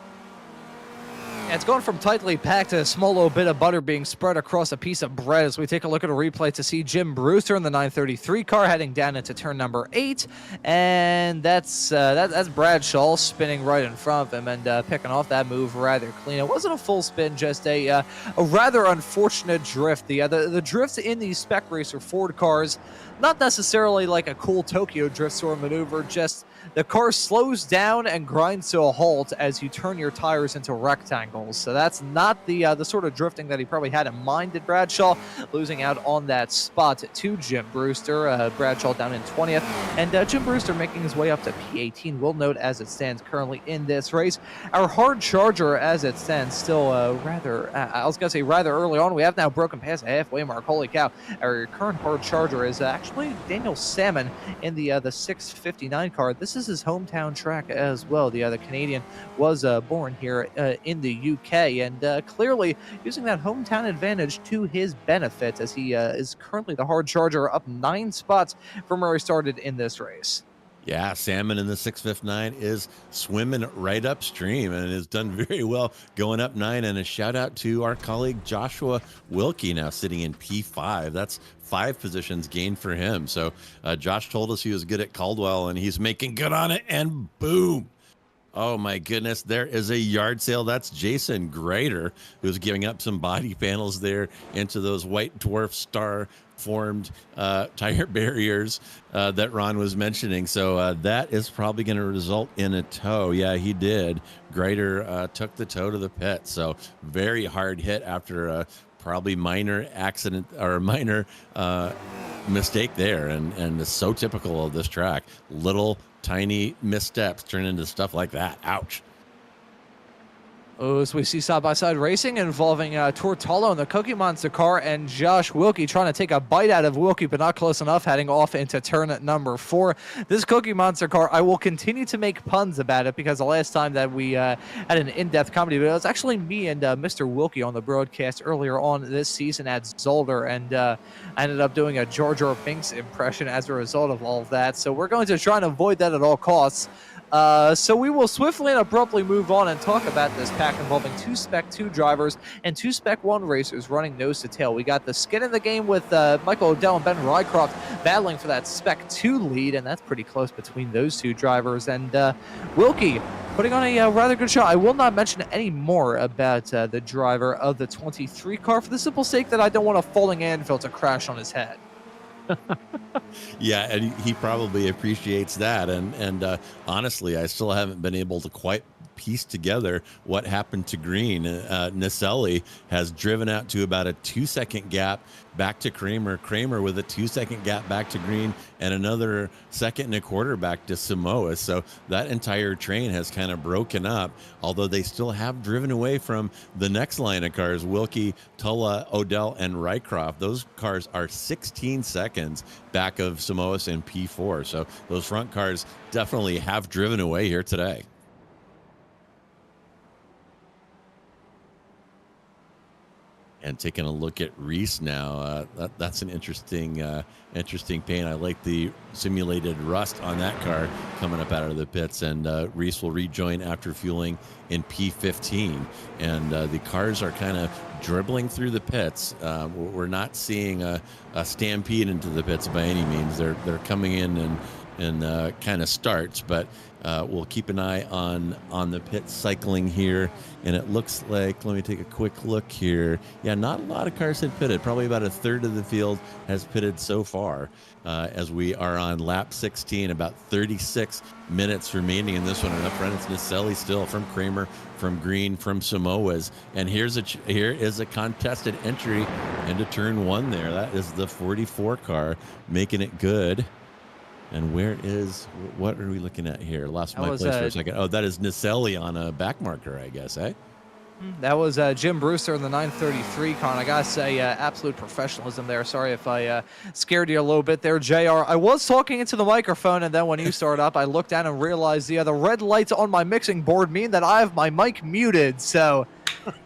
It's going from tightly packed to a small little bit of butter being spread across a piece of bread as we take a look at a replay to see Jim Brewster in the 933 car heading down into turn number 8. And that's Bradshaw spinning right in front of him and picking off that move rather clean. It wasn't a full spin, just a rather unfortunate drift. The drifts in these Spec Racer Ford cars, not necessarily like a cool Tokyo drift sort of maneuver, just the car slows down and grinds to a halt as you turn your tires into rectangles. So that's not the sort of drifting that he probably had in mind at Bradshaw, losing out on that spot to Jim Brewster. Bradshaw down in 20th, and Jim Brewster making his way up to P18. We'll note as it stands currently in this race. Our hard charger as it stands still rather early on. We have now broken past the halfway mark. Holy cow. Our current hard charger is actually Daniel Salmon in the 659 car. This is his hometown track as well. The Canadian was born here in the UK, and clearly using that hometown advantage to his benefit, as he is currently the hard charger up 9 spots from where he started in this race. Yeah, Salmon in the 659 is swimming right upstream and has done very well going up 9. And a shout out to our colleague Joshua Wilkie, now sitting in P5. That's 5 positions gained for him. So Josh told us he was good at Cadwell, and he's making good on it. And boom. Oh my goodness, there is a yard sale. That's Jason Grader, who's giving up some body panels there into those white dwarf star formed tire barriers that Ron was mentioning. So that is probably going to result in a tow. Yeah, he did. Grader took the tow to the pit. So very hard hit after a probably minor accident or a minor mistake there. And it's so typical of this track. Little tiny missteps turn into stuff like that. Ouch. As we see side-by-side racing involving Tortolo in the Cookie Monster car and Josh Wilkie trying to take a bite out of Wilkie, but not close enough, heading off into turn number 4. This Cookie Monster car, I will continue to make puns about it because the last time that we had an in-depth comedy video, it was actually me and Mr. Wilkie on the broadcast earlier on this season at Zolder, and I ended up doing a Jar Jar Binks impression as a result of all of that. So we're going to try and avoid that at all costs. So we will swiftly and abruptly move on and talk about this pack involving 2 Spec 2 drivers and 2 Spec 1 racers running nose to tail. We got the skin in the game with Michael Odell and Ben Rycroft battling for that Spec 2 lead, and that's pretty close between those 2 drivers. And Wilkie putting on a rather good shot. I will not mention any more about the driver of the 23 car for the simple sake that I don't want a falling anvil to crash on his head. Yeah, and he probably appreciates that. And honestly, I still haven't been able to quite piece together what happened to Green. Nicelli has driven out to about a 2-second gap back to Kramer. Kramer with a 2-second gap back to Green and another 1.25 seconds back to Samoa. So that entire train has kind of broken up, although they still have driven away from the next line of cars, Wilkie, Tulla, Odell, and Rycroft. Those cars are 16 seconds back of Samoas and P4. So those front cars definitely have driven away here today. And taking a look at Reese now, that's an interesting paint. I like the simulated rust on that car coming up out of the pits. And Reese will rejoin after fueling in P15. And the cars are kind of dribbling through the pits. We're not seeing a stampede into the pits by any means. They're coming in and kind of starts, but we'll keep an eye on the pit cycling here. And it looks like, let me take a quick look here. Yeah, not a lot of cars had pitted. Probably about a third of the field has pitted so far as we are on lap 16, about 36 minutes remaining in this one. And up front, it's Nicelli still from Kramer, from Green, from Samoas. And here is a contested entry into turn 1 there. That is the 44 car making it good. And what are we looking at here? Lost my place for a second. Oh, that is Nicelli on a back marker, I guess, eh? That was Jim Brewster in the 933 car. And I gotta say, absolute professionalism there. Sorry if I scared you a little bit there, JR. I was talking into the microphone, and then when you started up, I looked down and realized the red lights on my mixing board mean that I have my mic muted. So,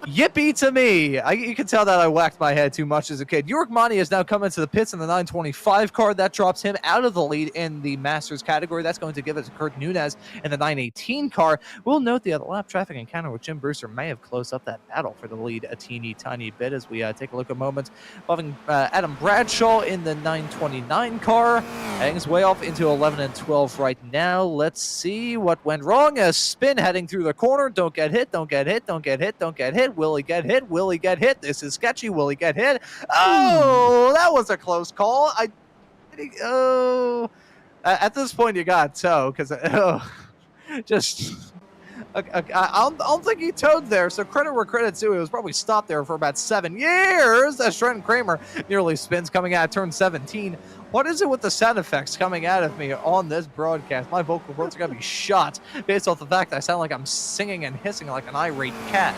yippee to me. You can tell that I whacked my head too much as a kid. York Monty has now come into the pits in the 925 car. That drops him out of the lead in the Masters category. That's going to give it to Kurt Nunez in the 918 car. We'll note the lap traffic encounter with Jim Brewster may have closed up that battle for the lead a teeny tiny bit as we take a look at a moment. Involving Adam Bradshaw in the 929 car. Heading his way off into 11 and 12 right now. Let's see what went wrong. A spin heading through the corner. Don't get hit, don't get hit, don't get hit, don't get hit. Will he get hit? Will he get hit? This is sketchy. Will he get hit? Oh, that was a close call. At this point you got toe because I don't think he towed there, so credit where credit's due. He was probably stopped there for about 7 years. As Trenton Kramer nearly spins coming out of turn 17. What is it with the sound effects coming out of me on this broadcast? My vocal cords are going to be shot based off the fact that I sound like I'm singing and hissing like an irate cat.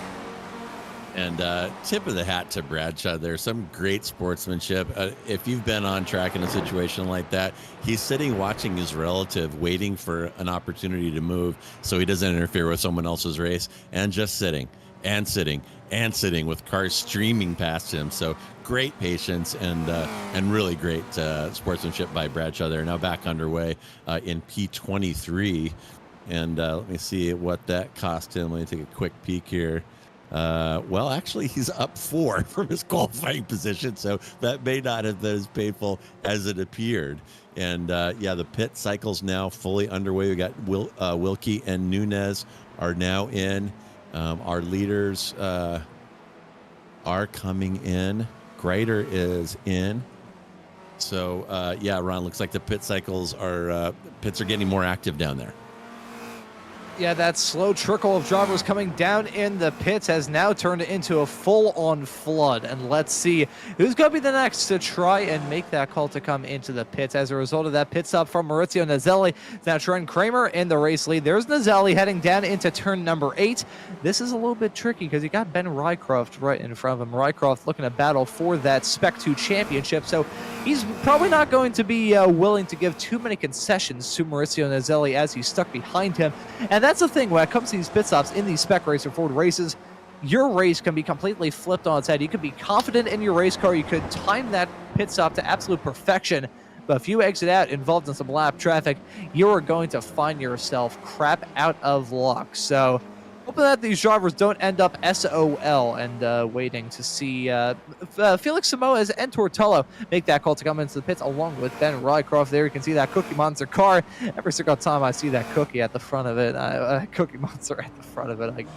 And tip of the hat to Bradshaw there. Some great sportsmanship. If you've been on track in a situation like that, he's sitting watching his relative, waiting for an opportunity to move so he doesn't interfere with someone else's race, and just sitting and sitting and sitting with cars streaming past him. So great patience and really great sportsmanship by Bradshaw there. Now back underway in P23. And let me see what that cost him. Let me take a quick peek here. Well, actually, he's up 4 from his qualifying position, so that may not have been as painful as it appeared. And yeah, the pit cycle's now fully underway. We got Wilkie and Nunez are now in. Our leaders are coming in. Greater is in. So yeah, Ron, looks like the pit cycles are pits are getting more active down there. Yeah, that slow trickle of drivers coming down in the pits has now turned into a full-on flood. And let's see who's going to be the next to try and make that call to come into the pits. As a result of that pit stop from Maurizio Nazelli, now Trent Kramer in the race lead. There's Nazelli heading down into turn number 8. This is a little bit tricky because you got Ben Rycroft right in front of him. Rycroft looking to battle for that Spec 2 championship. So he's probably not going to be willing to give too many concessions to Maurizio Nazelli as he's stuck behind him. And that's the thing when it comes to these pit stops in these Spec Racer Ford races. Your race can be completely flipped on its head. You could be confident in your race car. You could time that pit stop to absolute perfection. But if you exit out involved in some lap traffic, you are going to find yourself crap out of luck. So hoping that these drivers don't end up SOL and waiting to see Felix Samoas and Tortello make that call to come into the pits along with Ben Rycroft. There you can see that Cookie Monster car. Every single time I see that Cookie at the front of it, Cookie Monster at the front of it,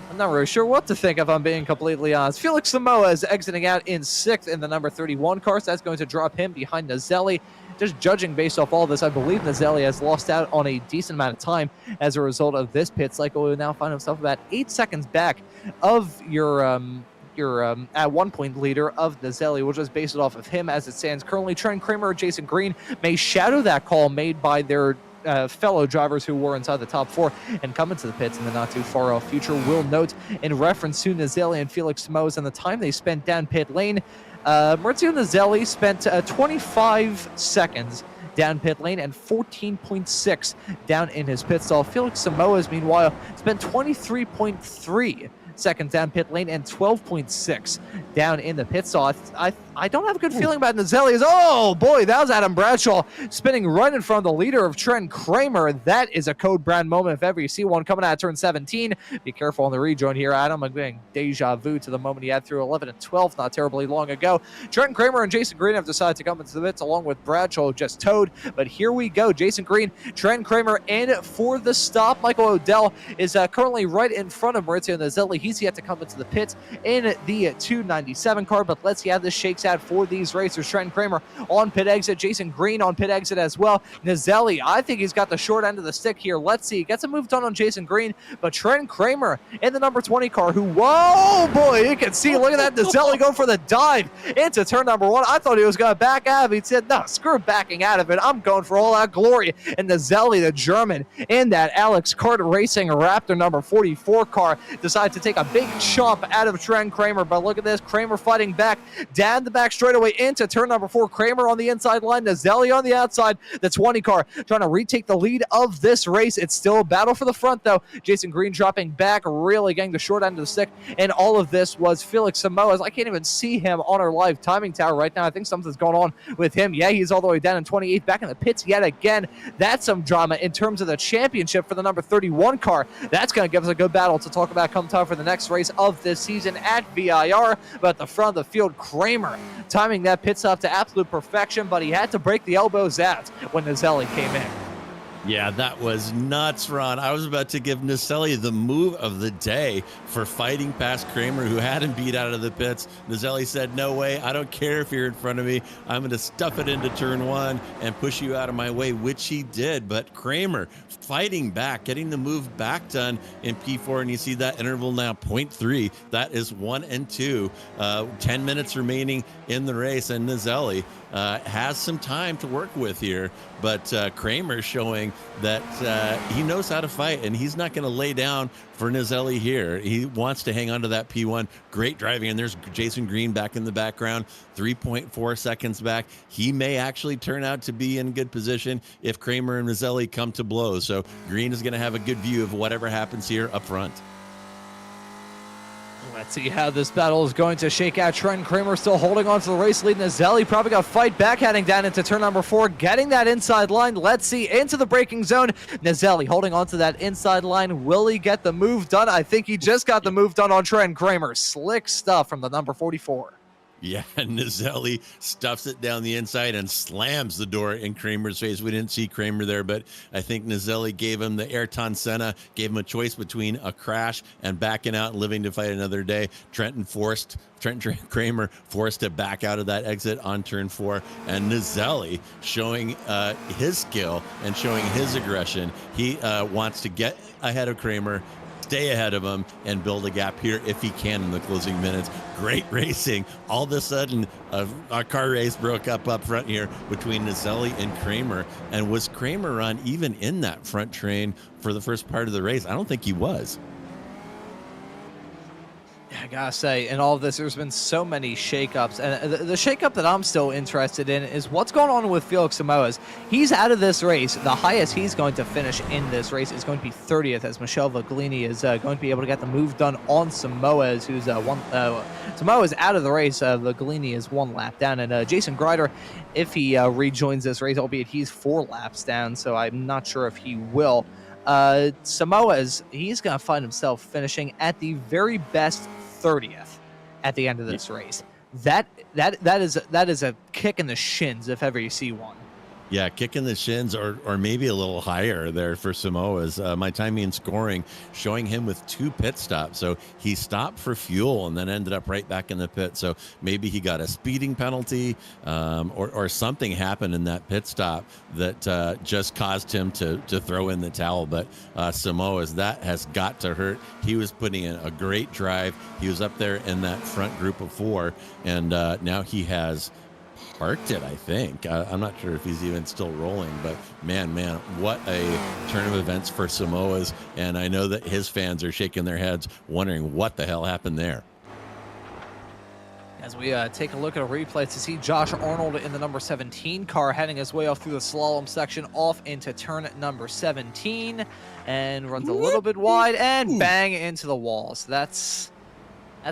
I'm not really sure what to think if I'm being completely honest. Felix Samoa is exiting out in 6th in the number 31 car, so that's going to drop him behind Nazelli. Just judging based off all this, I believe Nazelli has lost out on a decent amount of time as a result of this pit cycle. He will now find himself about 8 seconds back of your at one point leader of Nazelli. We'll just base it off of him as it stands currently. Trent Kramer or Jason Green may shadow that call made by their fellow drivers who were inside the top 4 and come into the pits in the not too far off future. We'll note in reference to Nazelli and Felix Samoas and the time they spent down pit lane, Maurizio Nazelli spent 25 seconds down pit lane and 14.6 down in his pit stall. Felix Samoas, meanwhile, spent 23.3 seconds down pit lane and 12.6 down in the pit stall. I don't have a good feeling about Nazelli. Oh boy, that was Adam Bradshaw spinning right in front of the leader of Trent Kramer. That is a code brand moment if ever you see one coming out of turn 17. Be careful on the rejoin here, Adam. I'm getting deja vu to the moment he had through 11 and 12 not terribly long ago. Trent Kramer and Jason Green have decided to come into the pits along with Bradshaw just towed. But here we go. Jason Green, Trent Kramer in for the stop. Michael Odell is currently right in front of Maurizio Nazelli. He's yet to come into the pits in the 297 car, but let's see how this shakes out for these racers. Trent Kramer on pit exit, Jason Green on pit exit as well. Nazelli, I think he's got the short end of the stick here. Let's see, gets a move done on Jason Green, but Trent Kramer in the number 20 car, who, whoa boy, you can see, look at that, Nazelli go for the dive into turn number 1. I thought he was going to back out of it. He said, no, screw backing out of it. I'm going for all that glory. And Nazelli, the German, in that Alex Kart Racing Raptor number 44 car, decided to take take a big chomp out of Trent Kramer. But look at this, Kramer fighting back down the back straightaway into turn number 4. Kramer on the inside line, Nazelli on the outside. The 20 car trying to retake the lead of this race. It's still a battle for the front, though. Jason Green dropping back, really getting the short end of the stick. And all of this was Felix Samoas. I can't even see him on our live timing tower right now. I think something's going on with him. Yeah, he's all the way down in 28th, back in the pits yet again. That's some drama in terms of the championship for the number 31 car. That's going to give us a good battle to talk about come time for the next race of this season at VIR. But at the front of the field, Kramer timing that pit stop to absolute perfection, but he had to break the elbows out when Nazelli came in. Yeah, that was nuts, Ron. I was about to give Naselli the move of the day for fighting past Kramer, who had him beat out of the pits. Naselli said, no way, I don't care if you're in front of me. I'm going to stuff it into turn 1 and push you out of my way, which he did. But Kramer fighting back, getting the move back done in P4, and you see that interval now, 0.3. That is 1 and 2. 10 minutes remaining in the race, and Naselli has some time to work with here, but Kramer showing that he knows how to fight, and he's not going to lay down for Naselli here. He wants to hang on to that P1. Great driving, and there's Jason Green back in the background, 3.4 seconds back. He may actually turn out to be in good position if Kramer and Naselli come to blows. So Green is going to have a good view of whatever happens here up front. Let's see how this battle is going to shake out. Trent Kramer still holding on to the race lead. Nazelli probably got to fight back, heading down into turn number 4, getting that inside line. Let's see, into the braking zone. Nazelli holding on to that inside line. Will he get the move done? I think he just got the move done on Trent Kramer. Slick stuff from the number 44. Yeah, Nazelli stuffs it down the inside and slams the door in Kramer's face. We didn't see Kramer there, but I think Nazelli gave him the Ayrton Senna, gave him a choice between a crash and backing out and living to fight another day. Trent Kramer forced to back out of that exit on turn 4, and Nazelli showing his skill and showing his aggression. He wants to get ahead of Kramer, stay ahead of him, and build a gap here if he can in the closing minutes. Great racing. All of a sudden, a car race broke up front here between Nazelli and Kramer. And was Kramer on even in that front train for the first part of the race? I don't think he was. I gotta say, in all of this, there's been so many shakeups, and the shakeup that I'm still interested in is what's going on with Felix Samoas. He's out of this race. The highest he's going to finish in this race is going to be 30th, as Michel Vaglini is going to be able to get the move done on Samoas, who's Samoa's out of the race. Vaglini is 1 lap down, and Jason Grider, if he rejoins this race, albeit he's 4 laps down, so I'm not sure if he will. Samoas, he's going to find himself finishing at the very best 30th at the end of this race. That is a kick in the shins if ever you see one. Yeah, kicking the shins or maybe a little higher there for Samoas. My timing and scoring showing him with 2 pit stops. So he stopped for fuel and then ended up right back in the pit. So maybe he got a speeding penalty or something happened in that pit stop that just caused him to throw in the towel. But Samoas, that has got to hurt. He was putting in a great drive. He was up there in that front group of 4, and now he has parked it, I think. I'm not sure if he's even still rolling, but man, what a turn of events for Samoas. And I know that his fans are shaking their heads, wondering what the hell happened there. As we take a look at a replay to see Josh Arnold in the number 17 car heading his way off through the slalom section off into turn number 17 and runs a little bit wide and bang into the wall. So that's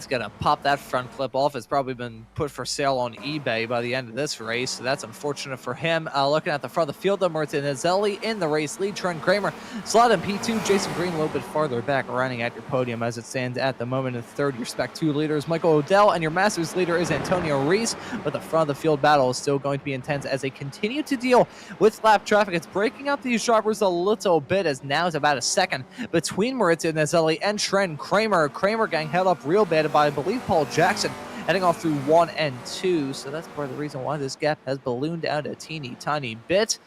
going to pop that front clip off. It's probably been put for sale on eBay by the end of this race, so that's unfortunate for him. Looking at the front of the field, Martin Nazelli in the race lead. Trent Kramer slot in P2. Jason Green a little bit farther back, running at your podium as it stands at the moment. In third, your Spec 2 leader is Michael Odell, and your Masters leader is Antonio Reese. But the front of the field battle is still going to be intense as they continue to deal with lap traffic. It's breaking up these drivers a little bit, as now it's about a second between Martin Nazelli and Trent Kramer. Kramer getting held up real bad by, I believe, Paul Jackson, heading off through 1 and 2. So that's part of the reason why this gap has ballooned out a teeny tiny bit.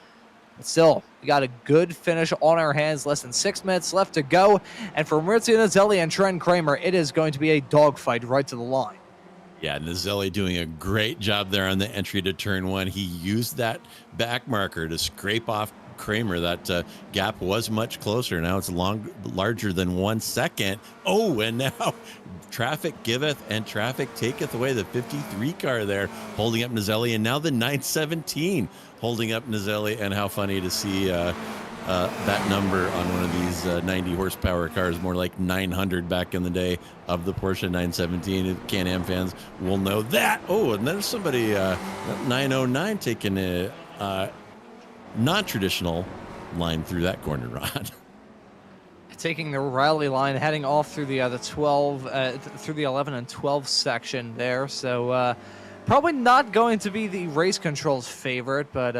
But still, we got a good finish on our hands. Less than 6 minutes left to go. And for Maurizio Nazelli and Trent Kramer, it is going to be a dogfight right to the line. Yeah, Nazelli doing a great job there on the entry to turn 1. He used that back marker to scrape off Kramer. That gap was much closer. Now it's larger than 1 second. Oh, and now traffic giveth and traffic taketh away. The 53 car there holding up Nazelli, and now the 917 holding up Nazelli. And how funny to see that number on one of these 90 horsepower cars, more like 900 back in the day of the Porsche 917. Can-Am fans will know that. Oh, and there's somebody, 909 taking a non-traditional line through that corner, Ron. Taking the rally line, heading off through the 11 and 12 section there. So probably not going to be the race control's favorite, but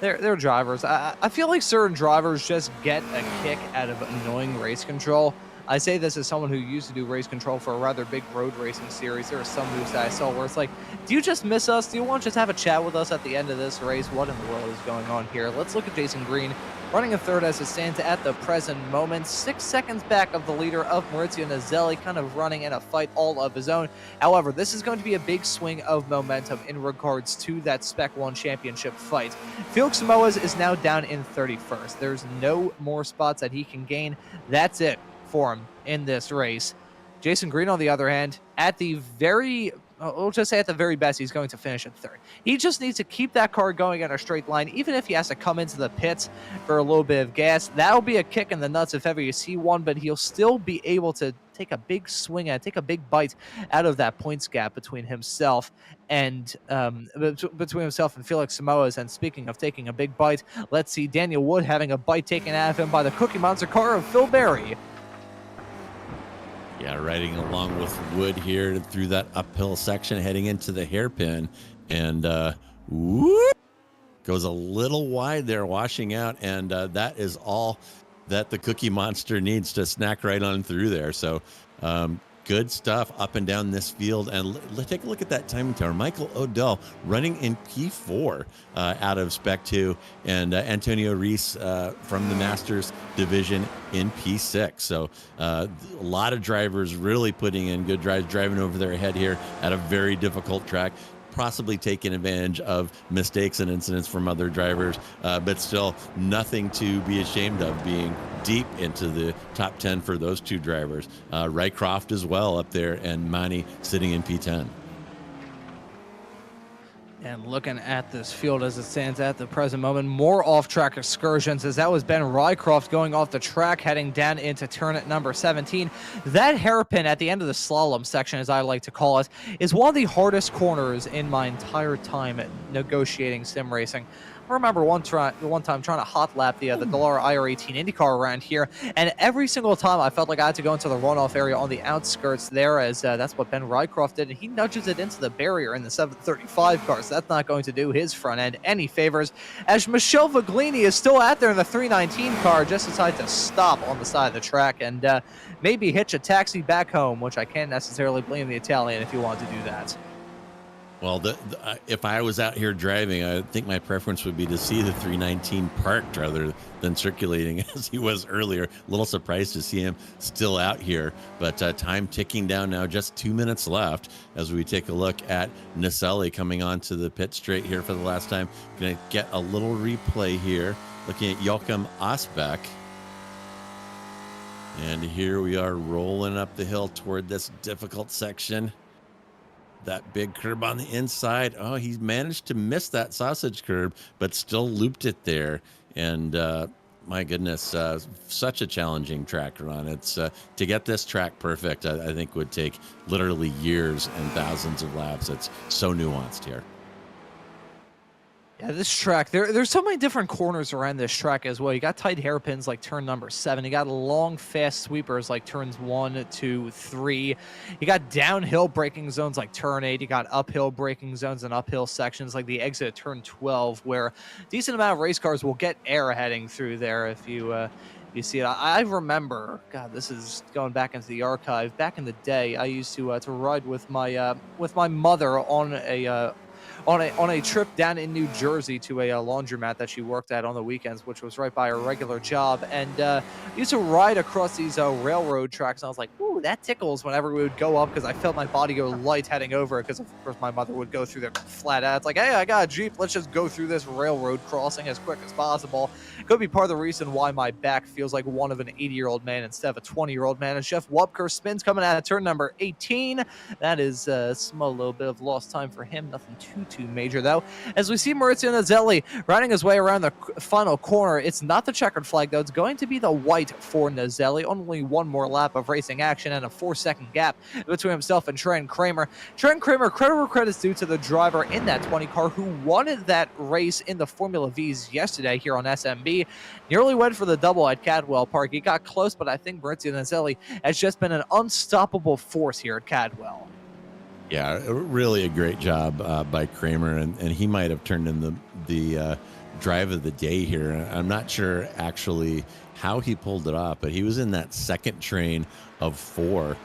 they're drivers. I feel like certain drivers just get a kick out of annoying race control. I say this as someone who used to do race control for a rather big road racing series. There are some moves that I saw where it's like, do you just miss us? Do you want to just have a chat with us at the end of this race? What in the world is going on here? Let's look at Jason Green, running in third as it stands at the present moment. 6 seconds back of the leader of Maurizio Nazelli, kind of running in a fight all of his own. However, this is going to be a big swing of momentum in regards to that Spec 1 championship fight. Felix Moas is now down in 31st. There's no more spots that he can gain. That's it for him in this race. Jason Green, on the other hand, at the very, we'll just say at the very best, he's going to finish in third. He just needs to keep that car going in a straight line, even if he has to come into the pits for a little bit of gas. That'll be a kick in the nuts if ever you see one, but he'll still be able to take a big swing at, take a big bite out of that points gap between himself and Felix Moas. And speaking of taking a big bite, let's see Daniel Wood having a bite taken out of him by the Cookie Monster car of Phil Berry. Yeah, riding along with Wood here through that uphill section, heading into the hairpin, and whoop, goes a little wide there, washing out, and that is all that the Cookie Monster needs to snack right on through there. So good stuff up and down this field. And let's take a look at that timing tower. Michael Odell running in P4 out of Spec 2, and Antonio Reese from the Masters division in P6. So a lot of drivers really putting in good drives, driving over their head here at a very difficult track, possibly taking advantage of mistakes and incidents from other drivers, but still nothing to be ashamed of, being deep into the top 10 for those two drivers. Rycroft as well up there, and Mani sitting in P10. And looking at this field as it stands at the present moment, more off-track excursions, as that was Ben Rycroft going off the track, heading down into turn at number 17. That hairpin at the end of the slalom section, as I like to call it, is one of the hardest corners in my entire time at negotiating sim racing. I remember one time trying to hot lap the Dallara IR18 IndyCar around here, and every single time I felt like I had to go into the runoff area on the outskirts there, as that's what Ben Rycroft did, and he nudges it into the barrier in the 735 car, so that's not going to do his front end any favors, as Michel Viglini is still out there in the 319 car, just decided to stop on the side of the track and maybe hitch a taxi back home, which I can't necessarily blame the Italian if you want to do that. Well, if I was out here driving, I think my preference would be to see the 319 parked rather than circulating as he was earlier. A little surprised to see him still out here, but time ticking down now, just 2 minutes left as we take a look at Naselli coming onto the pit straight here for the last time. Going to get a little replay here, looking at Joachim Asbeck. And here we are rolling up the hill toward this difficult section. That big curb on the inside. Oh, he managed to miss that sausage curb, but still looped it there. And my goodness, such a challenging track run. It's to get this track perfect, I think would take literally years and thousands of laps. It's so nuanced here. Yeah, this track, there's so many different corners around this track as well. You got tight hairpins like turn number 7. You got long, fast sweepers like turns 1, 2, 3. You got downhill braking zones like turn 8. You got uphill braking zones and uphill sections like the exit at turn 12, where a decent amount of race cars will get air heading through there if you see it. I remember, God, this is going back into the archive. Back in the day, I used to ride with my mother on on a trip down in New Jersey to a laundromat that she worked at on the weekends, which was right by her regular job. And used to ride across these railroad tracks. And I was like, ooh, that tickles whenever we would go up, because I felt my body go light heading over it, because of course my mother would go through there flat out. It's like, hey, I got a Jeep. Let's just go through this railroad crossing as quick as possible. Could be part of the reason why my back feels like one of an 80-year-old man instead of a 20-year-old man. And Jeff Wupker spins coming out of turn number 18. That is a small little bit of lost time for him. Nothing too major, though. As we see Maurizio Nazelli riding his way around the final corner. It's not the checkered flag, though. It's going to be the white for Nazelli. Only one more lap of racing action and a 4-second gap between himself and Trent Kramer. Trent Kramer, credit where credit's due to the driver in that 20 car who wanted that race in the Formula Vs yesterday here on SMB. Nearly went for the double at Cadwell Park. He got close, but I think Maurizio Nazelli has just been an unstoppable force here at Cadwell. Yeah, really a great job by Kramer, and he might have turned in the drive of the day here. I'm not sure actually how he pulled it off, but he was in that second train of 4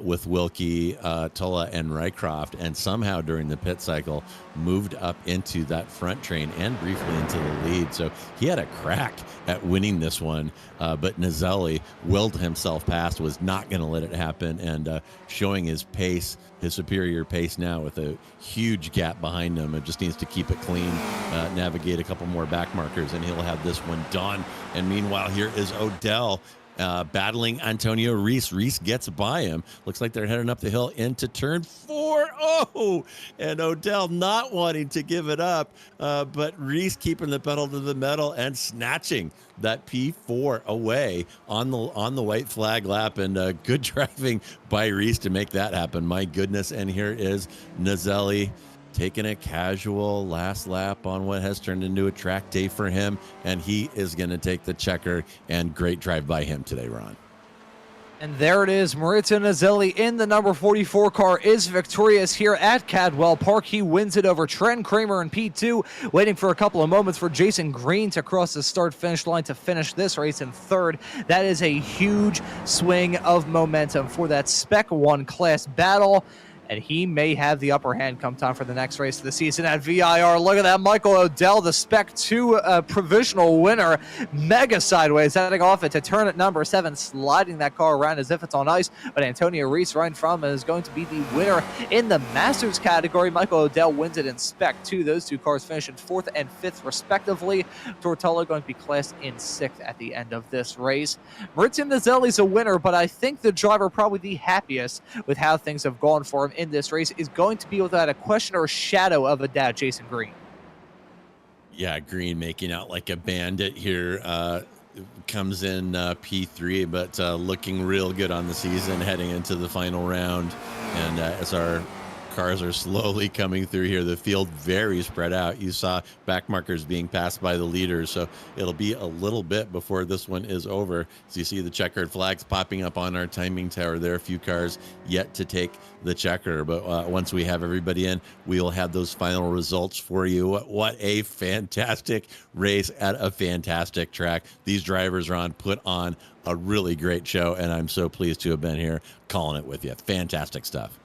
with Wilkie, Tulla, and Rycroft, and somehow during the pit cycle moved up into that front train and briefly into the lead. So he had a crack at winning this one, but Nazelli willed himself past, was not going to let it happen, and showing his pace, his superior pace now with a huge gap behind him. It just needs to keep it clean, navigate a couple more back markers, and he'll have this one done. And meanwhile, here is Odell battling Antonio Reese. Reese gets by him. Looks like they're heading up the hill into turn 4. Oh, and Odell not wanting to give it up, but Reese keeping the pedal to the metal and snatching that P4 away on the white flag lap. And good driving by Reese to make that happen. My goodness. And here is Nazelli taking a casual last lap on what has turned into a track day for him, and he is going to take the checker. And great drive by him today, Ron. And there it is. Maurizio Nazelli in the number 44 car is victorious here at Cadwell Park. He wins it over Trent Kramer in P2, waiting for a couple of moments for Jason Green to cross the start-finish line to finish this race in 3rd. That is a huge swing of momentum for that Spec 1 class battle. And he may have the upper hand come time for the next race of the season at VIR. Look at that, Michael Odell, the Spec 2 provisional winner. Mega sideways, heading off it to turn at number 7, sliding that car around as if it's on ice. But Antonio Reese right in front is going to be the winner in the Masters category. Michael Odell wins it in Spec 2. Those two cars finish in 4th and 5th, respectively. Tortello going to be classed in 6th at the end of this race. Maurizio Nazelli's a winner, but I think the driver probably the happiest with how things have gone for him in this race is going to be, without a question or a shadow of a doubt, Jason Green. Yeah, Green making out like a bandit here. Comes in P3, but looking real good on the season heading into the final round. And as our cars are slowly coming through here, the field very spread out. You saw back markers being passed by the leaders, so it'll be a little bit before this one is over. So you see the checkered flags popping up on our timing tower. There are a few cars yet to take the checker, but once we have everybody in, we'll have those final results for you. What a fantastic race at a fantastic track. These drivers, Ron, put on a really great show, and I'm so pleased to have been here calling it with you. Fantastic stuff.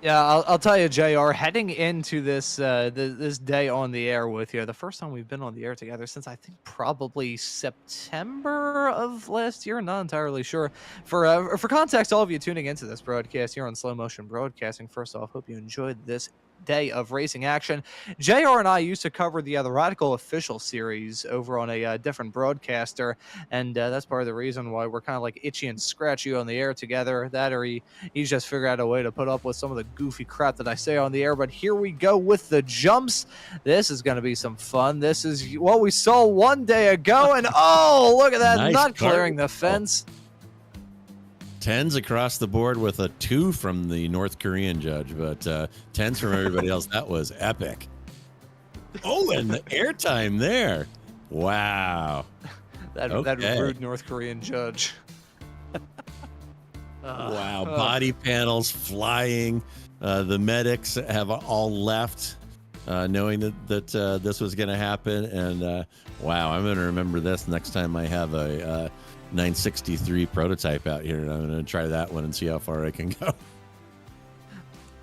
Yeah, I'll tell you, JR, heading into this this day on the air with you, the first time we've been on the air together since I think probably September of last year, not entirely sure. For context, all of you tuning into this broadcast here on Slow Motion Broadcasting, first off, hope you enjoyed this day of racing action. JR and I used to cover the Radical Official series over on a different broadcaster, and that's part of the reason why we're kind of like itchy and scratchy on the air together. That or he's just figured out a way to put up with some of the goofy crap that I say on the air. But here we go with the jumps. This is going to be some fun. This is what we saw one day ago, and oh, look at that, nice not clearing the fence. 10s across the board with a 2 from the North Korean judge, but 10s from everybody else. That was epic. Oh, and the airtime there. Wow. That rude North Korean judge. Wow. Body panels flying. The medics have all left knowing that this was going to happen. And wow, I'm going to remember this next time I have a 963 prototype out here, and I'm going to try that one and see how far I can go.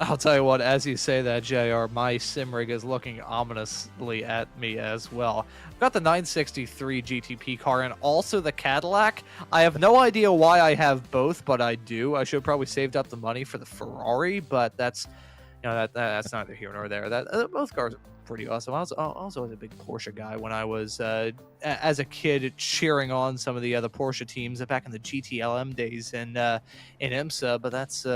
I'll tell you what, as you say that, JR, my sim rig is looking ominously at me as well. I've got the 963 GTP car and also the Cadillac. I have no idea why I have both, but I do. I should have probably saved up the money for the Ferrari, but that's, that's neither here nor there. Both cars are pretty awesome. I also was a big Porsche guy when I was, as a kid, cheering on some of the other Porsche teams back in the GTLM days in IMSA, but that's...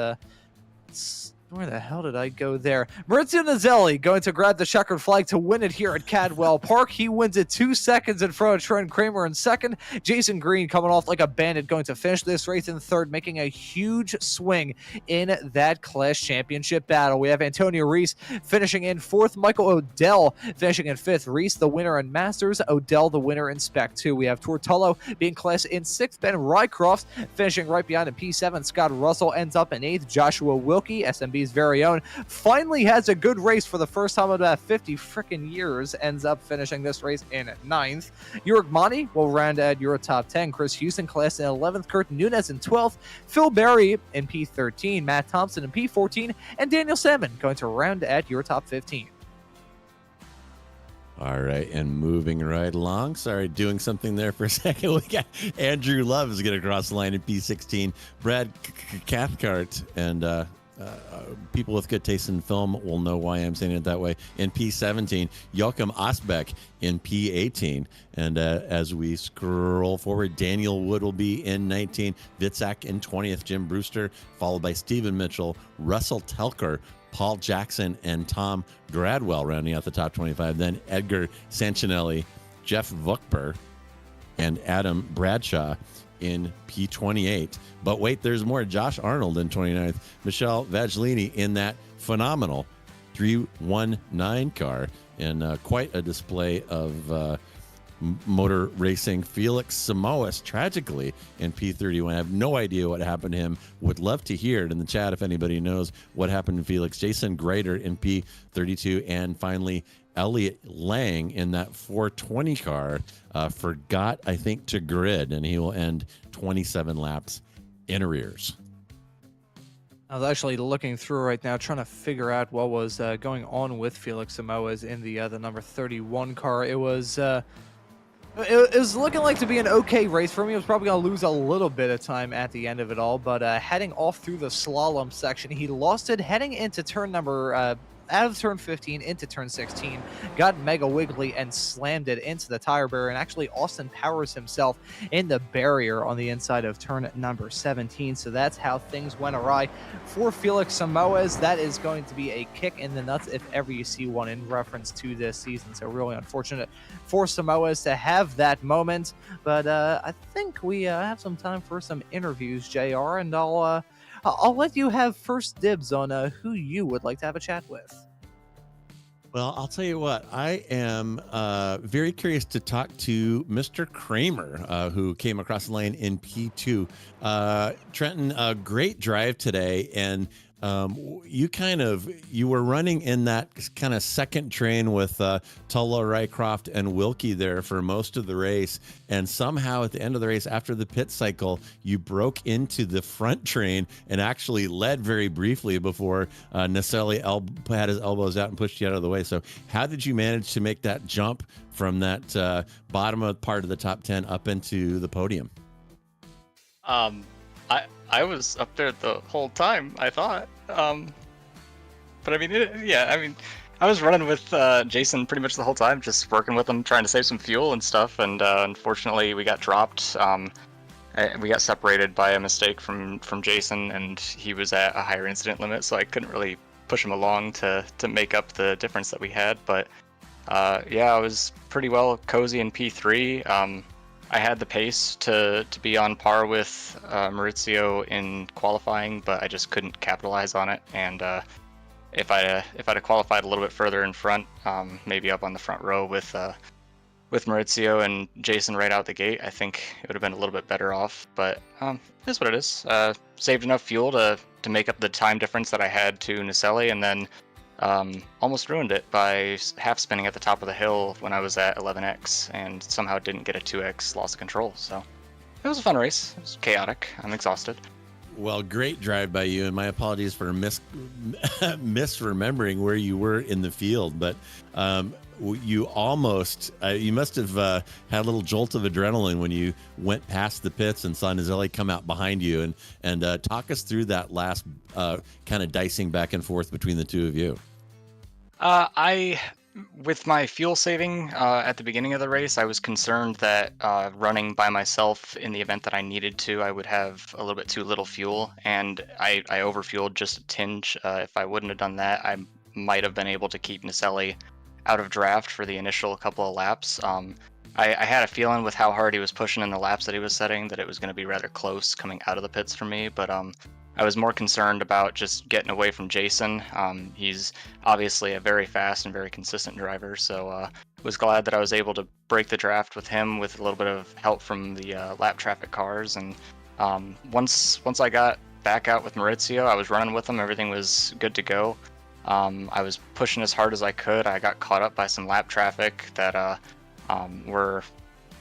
where the hell did I go there? Maurizio Nazelli going to grab the checkered flag to win it here at Cadwell Park. He wins it 2 seconds in front of Trent Kramer in second. Jason Green coming off like a bandit, going to finish this race in third, making a huge swing in that class championship battle. We have Antonio Reese finishing in fourth. Michael Odell finishing in fifth. Reese the winner in Masters. Odell the winner in Spec 2. We have Tortullo being classed in sixth. Ben Rycroft finishing right behind in P7. Scott Russell ends up in eighth. Joshua Wilkie, SMB's very own, finally has a good race for the first time in about 50 freaking years, ends up finishing this race in ninth. Yurik Monty will round at your top 10. Chris Houston class in 11th. Kurt Nunez in 12th. Phil Berry in P13. Matt Thompson in P14. And Daniel Salmon going to round at your top 15. All right, and moving right along. Sorry, doing something there for a second. We got Andrew Love is going to cross the line in P16. Brad Cathcart and people with good taste in film will know why I'm saying it that way. In P17, Joachim Osbeck in P18. And as we scroll forward, Daniel Wood will be in 19, Witzak in 20th, Jim Brewster, followed by Stephen Mitchell, Russell Telker, Paul Jackson, and Tom Gradwell rounding out the top 25. Then Edgar Sanchinelli, Jeff Vuckper, and Adam Bradshaw in P28. But wait, there's more. Josh Arnold in 29th. Michelle Vaglini in that phenomenal 319 car. And quite a display of motor racing. Felix Samoas, tragically, in P31. I have no idea what happened to him. Would love to hear it in the chat if anybody knows what happened to Felix. Jason Grader in P32. And finally, Elliot Lang in that 420 car forgot, I think, to grid, and he will end 27 laps in arrears. I was actually looking through right now, trying to figure out what was going on with Felix Samoas in the number 31 car. It was looking like to be an okay race for me. It was probably going to lose a little bit of time at the end of it all, but heading off through the slalom section, he lost it heading into turn number out of turn 15 into turn 16, got mega wiggly and slammed it into the tire barrier, and actually Austin Powers himself in the barrier on the inside of turn number 17. So that's how things went awry for Felix Samoas. That is going to be a kick in the nuts if ever you see one in reference to this season. So really unfortunate for Samoas to have that moment, but I think we have some time for some interviews, JR, and I'll let you have first dibs on who you would like to have a chat with. Well, I'll tell you what, I am very curious to talk to Mr. Kramer, who came across the lane in P2. Trenton, a great drive today, and you were running in that kind of second train with Tullo, Rycroft, and Wilkie there for most of the race, and somehow at the end of the race, after the pit cycle, you broke into the front train and actually led very briefly before Naselli had his elbows out and pushed you out of the way. So how did you manage to make that jump from that bottom of part of the top 10 up into the podium? I was up there the whole time, I thought. But I mean, I was running with Jason pretty much the whole time, just working with him, trying to save some fuel and stuff. And unfortunately, we got dropped. We got separated by a mistake from Jason, and he was at a higher incident limit, so I couldn't really push him along to make up the difference that we had. But I was pretty well cozy in P3. I had the pace to be on par with Maurizio in qualifying, but I just couldn't capitalize on it. And if I'd have qualified a little bit further in front, maybe up on the front row with Maurizio and Jason right out the gate, I think it would have been a little bit better off. But it is what it is. Saved enough fuel to make up the time difference that I had to Naselli, and then almost ruined it by half spinning at the top of the hill when I was at 11x, and somehow didn't get a 2x loss of control. So it was a fun race. It was chaotic. I'm exhausted. Well, great drive by you, and my apologies for misremembering where you were in the field. But you almost, you must have had a little jolt of adrenaline when you went past the pits and saw Nazelli come out behind you. And talk us through that last kind of dicing back and forth between the two of you. With my fuel saving at the beginning of the race, I was concerned that running by myself in the event that I needed to, I would have a little bit too little fuel, and I overfueled just a tinge. If I wouldn't have done that, I might have been able to keep Naselli out of draft for the initial couple of laps. I had a feeling with how hard he was pushing in the laps that he was setting that it was going to be rather close coming out of the pits for me, but I was more concerned about just getting away from Jason. He's obviously a very fast and very consistent driver, so was glad that I was able to break the draft with him with a little bit of help from the lap traffic cars. And once I got back out with Maurizio, I was running with him. Everything was good to go. I was pushing as hard as I could. I got caught up by some lap traffic that were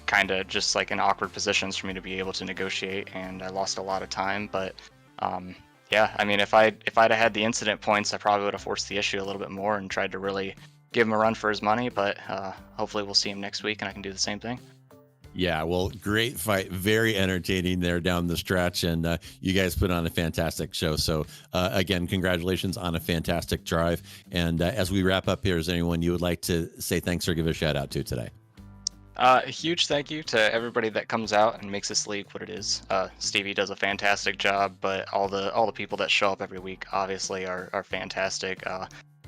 kind of just like in awkward positions for me to be able to negotiate, and I lost a lot of time, but yeah, I mean, if I'd have had the incident points, I probably would have forced the issue a little bit more and tried to really give him a run for his money, but hopefully we'll see him next week and I can do the same thing. Yeah, well, great fight. Very entertaining there down the stretch, and you guys put on a fantastic show. So, again, congratulations on a fantastic drive. And as we wrap up here, is there anyone you would like to say thanks or give a shout out to today? A huge thank you to everybody that comes out and makes this league what it is. Stevie does a fantastic job, but all the people that show up every week obviously are fantastic.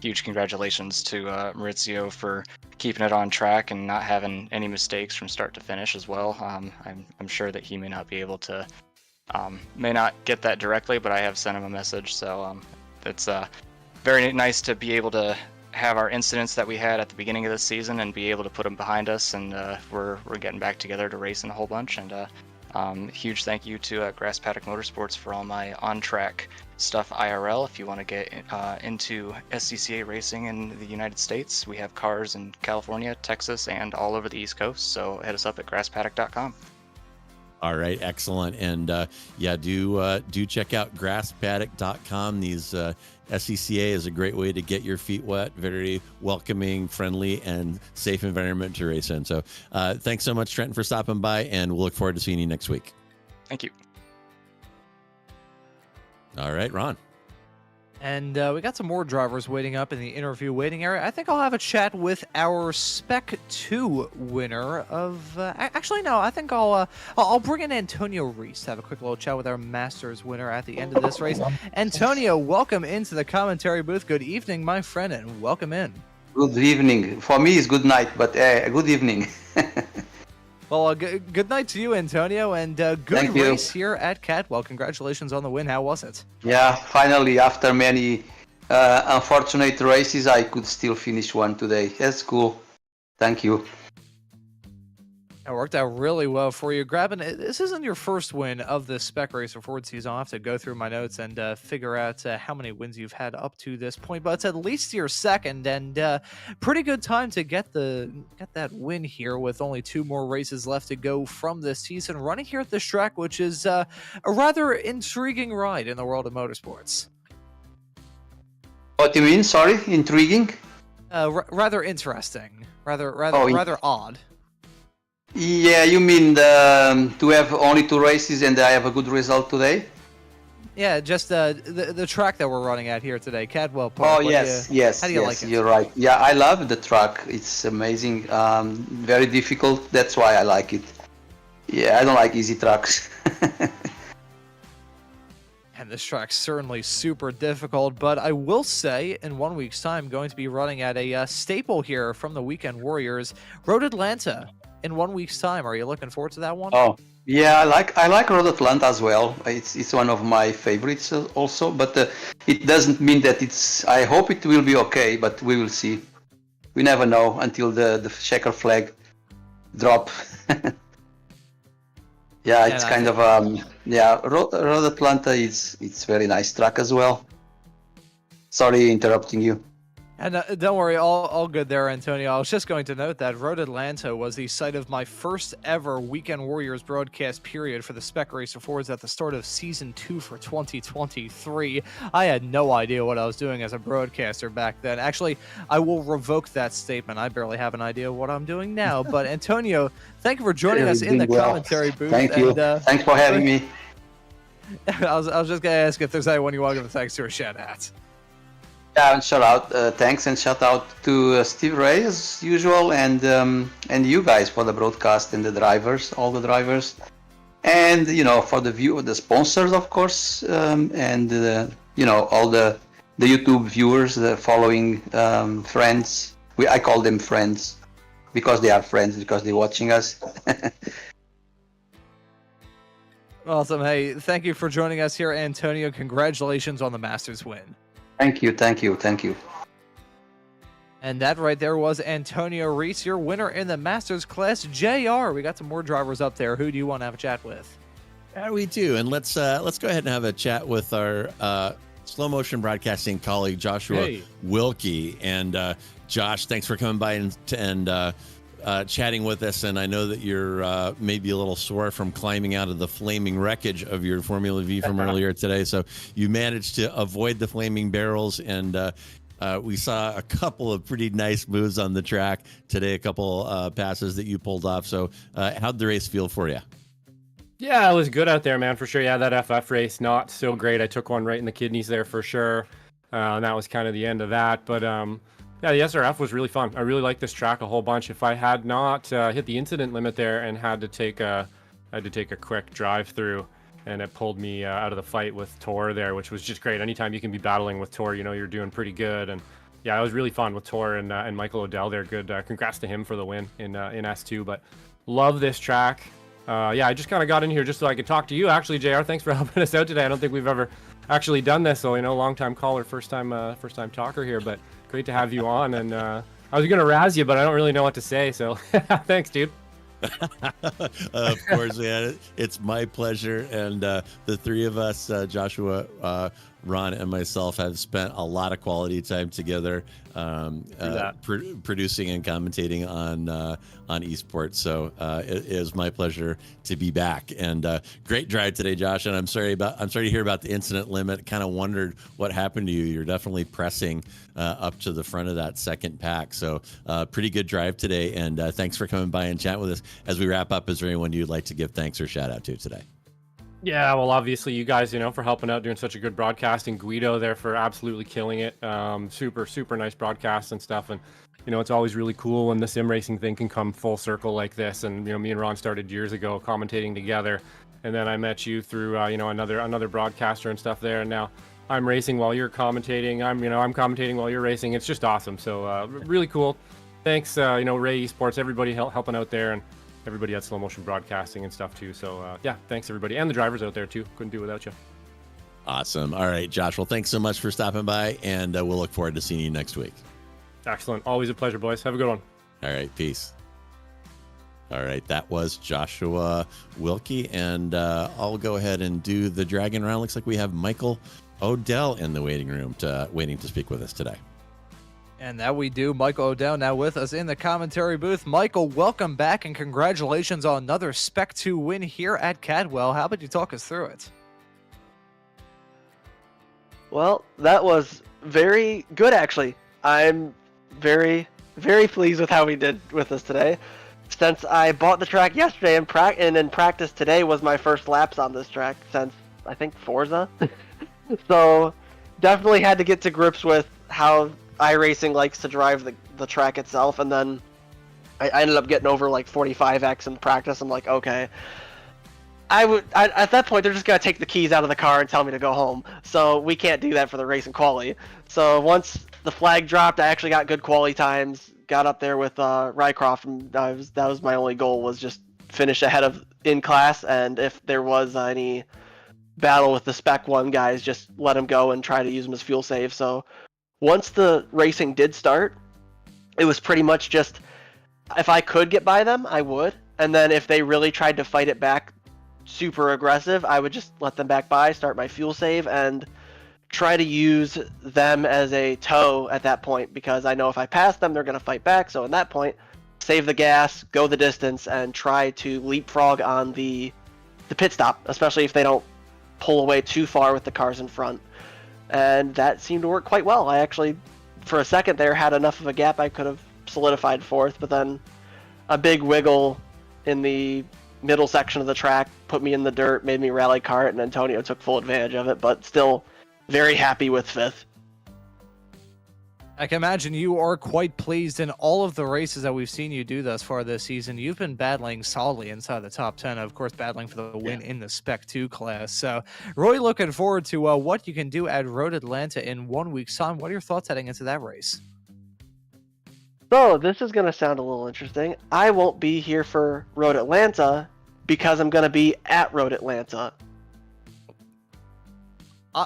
Huge congratulations to Maurizio for keeping it on track and not having any mistakes from start to finish as well. I'm sure that he may not be able to, may not get that directly, but I have sent him a message. So it's very nice to be able to have our incidents that we had at the beginning of the season and be able to put them behind us, and we're getting back together to race in a whole bunch. And huge thank you to Grass Paddock Motorsports for all my on-track stuff IRL. If you want to get into SCCA racing in the United States, we have cars in California, Texas, and all over the East Coast, so hit us up at grasspaddock.com. All right, excellent. And yeah, do check out grasspaddock.com. These SCCA is a great way to get your feet wet. Very welcoming, friendly, and safe environment to race in. So thanks so much, Trenton, for stopping by, and we'll look forward to seeing you next week. Thank you. All right, Ron. And we got some more drivers waiting up in the interview waiting area. I think I'll have a chat with our Spec 2 winner of... actually, no, I think I'll bring in Antonio Reese to have a quick little chat with our Masters winner at the end of this race. Antonio, welcome into the commentary booth. Good evening, my friend, and welcome in. Good evening. For me, it's good night, but good evening. Well, good night to you, Antonio, and good race here at Cadwell. Congratulations on the win. How was it? Yeah, finally, after many unfortunate races, I could still finish one today. That's cool. Thank you. It worked out really well for you. This isn't your first win of the Spec Racer Ford season. I'll have to go through my notes and figure out how many wins you've had up to this point, but it's at least your second, and pretty good time to get that win here with only 2 more races left to go from this season. Running here at this track, which is a rather intriguing ride in the world of motorsports. What do you mean? Sorry, intriguing? Rather interesting. Rather odd. Yeah, you mean to have only 2 races and I have a good result today? Yeah, just the track that we're running at here today, Cadwell Park. Oh, yes. How do you like it? You're right. Yeah, I love the track. It's amazing. Very difficult. That's why I like it. Yeah, I don't like easy tracks. And this track's certainly super difficult, but I will say in 1 week's time, going to be running at a staple here from the Weekend Warriors, Road Atlanta. In 1 week's time, are you looking forward to that one? Oh, yeah, I like Road Atlanta as well. It's one of my favorites also, but it doesn't mean that it's. I hope it will be okay, but we will see. We never know until the checker flag drop. Yeah, it's kind of Road Atlanta it's very nice track as well. Sorry interrupting you. And don't worry, all good there, Antonio. I was just going to note that Road Atlanta was the site of my first ever Weekend Warriors broadcast period for the Spec Racer Forwards at the start of Season 2 for 2023. I had no idea what I was doing as a broadcaster back then. Actually, I will revoke that statement. I barely have an idea what I'm doing now. But Antonio, thank you for joining us in the commentary booth. Thank you. Thanks for having me. I was just going to ask if there's anyone you want to give thanks to or shout out. Yeah, and shout out, thanks and shout out to Steve Ray as usual, and you guys for the broadcast and the drivers, all the drivers, and for the sponsors, of course, and all the YouTube viewers, the following friends. I call them friends because they are friends because they're watching us. Awesome. Hey, thank you for joining us here, Antonio. Congratulations on the Masters win. Thank you. And that right there was Antonio Reese, your winner in the Masters class. JR, we got some more drivers up there. Who do you want to have a chat with? Yeah, we do. And let's go ahead and have a chat with our slow motion broadcasting colleague, Joshua Wilkie. And Josh, thanks for coming by and chatting with us. And I know that you're maybe a little sore from climbing out of the flaming wreckage of your Formula V from earlier today. So you managed to avoid the flaming barrels, and we saw a couple of pretty nice moves on the track today, a couple passes that you pulled off. So how'd the race feel for you? Yeah, it was good out there, man, for sure. Yeah, that FF race, not so great. I took one right in the kidneys there for sure. And that was kind of the end of that. But yeah, the SRF was really fun. I really like this track a whole bunch. If I had not hit the incident limit there and had to take a quick drive through, and it pulled me out of the fight with Tor there, which was just great. Anytime you can be battling with Tor, you're doing pretty good. And yeah, it was really fun with Tor and Michael O'Dell there. Good. Congrats to him for the win in S2. But love this track. Yeah, I just kind of got in here just so I could talk to you. Actually, JR, thanks for helping us out today. I don't think we've ever actually done this, so long time caller, first time talker here. But great to have you on, and I was gonna razz you, but I don't really know what to say, so thanks, dude. Of course, man. It's my pleasure, and the three of us, Joshua, Ron, and myself, have spent a lot of quality time together producing and commentating on esports. So it is my pleasure to be back. And great drive today, Josh. And I'm sorry to hear about the incident limit. Kind of wondered what happened to you. You're definitely pressing up to the front of that second pack. So pretty good drive today. And thanks for coming by and chat with us. As we wrap up, is there anyone you'd like to give thanks or shout out to today? Yeah, well, obviously you guys, for helping out, doing such a good broadcast, and Guido there for absolutely killing it. Super nice broadcasts and stuff. And, it's always really cool when the sim racing thing can come full circle like this. And, me and Ron started years ago commentating together. And then I met you through, another broadcaster and stuff there. And now I'm racing while you're commentating. I'm commentating while you're racing. It's just awesome. So really cool. Thanks, Ray Esports, everybody helping out there. And everybody at Slow Motion Broadcasting and stuff too. So yeah, thanks everybody, and the drivers out there too. Couldn't do it without you. Awesome. All right, Josh. Well, thanks so much for stopping by, and we'll look forward to seeing you next week. Excellent. Always a pleasure, boys. Have a good one. All right. Peace. All right. That was Joshua Wilkie, and I'll go ahead and do the dragon round. Looks like we have Michael O'Dell in the waiting room waiting to speak with us today. And that we do. Michael O'Dell now with us in the commentary booth. Michael, welcome back, and congratulations on another Spec 2 win here at Cadwell. How about you talk us through it? Well, that was very good, actually. I'm very, very pleased with how we did with this today. Since I bought the track yesterday and in practice today was my first laps on this track since, I think, Forza. So, definitely had to get to grips with how iRacing likes to drive the track itself, and then I ended up getting over like 45x in practice. I'm like, okay. At that point, they're just going to take the keys out of the car and tell me to go home. So we can't do that for the race and quali. So once the flag dropped, I actually got good quali times, got up there with Rycroft, and that was my only goal, was just finish ahead of in class, and if there was any battle with the Spec 1 guys, just let them go and try to use them as fuel save. So once the racing did start, it was pretty much just, if I could get by them, I would. And then if they really tried to fight it back super aggressive, I would just let them back by, start my fuel save, and try to use them as a tow at that point, because I know if I pass them, they're going to fight back. So at that point, save the gas, go the distance, and try to leapfrog on the pit stop, especially if they don't pull away too far with the cars in front. And that seemed to work quite well. I actually, for a second there, had enough of a gap I could have solidified fourth, but then a big wiggle in the middle section of the track put me in the dirt, made me rally kart, and Antonio took full advantage of it, but still very happy with fifth. I can imagine you are quite pleased in all of the races that we've seen you do thus far this season. You've been battling solidly inside the top 10, of course, battling for the win in the Spec 2 class. So, really looking forward to what you can do at Road Atlanta in 1 week's time. What are your thoughts heading into that race? So, this is going to sound a little interesting. I won't be here for Road Atlanta because I'm going to be at Road Atlanta.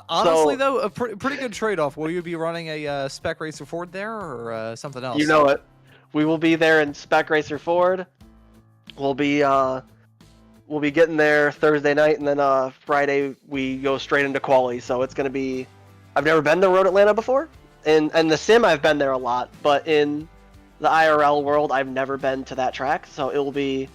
Honestly, though, a pretty good trade-off. Will you be running a Spec Racer Ford there or something else? You know it. We will be there in Spec Racer Ford. We'll be getting there Thursday night, and then Friday we go straight into quali. So it's going to be. I've never been to Road Atlanta before, and the sim I've been there a lot, but in the IRL world I've never been to that track. So it will be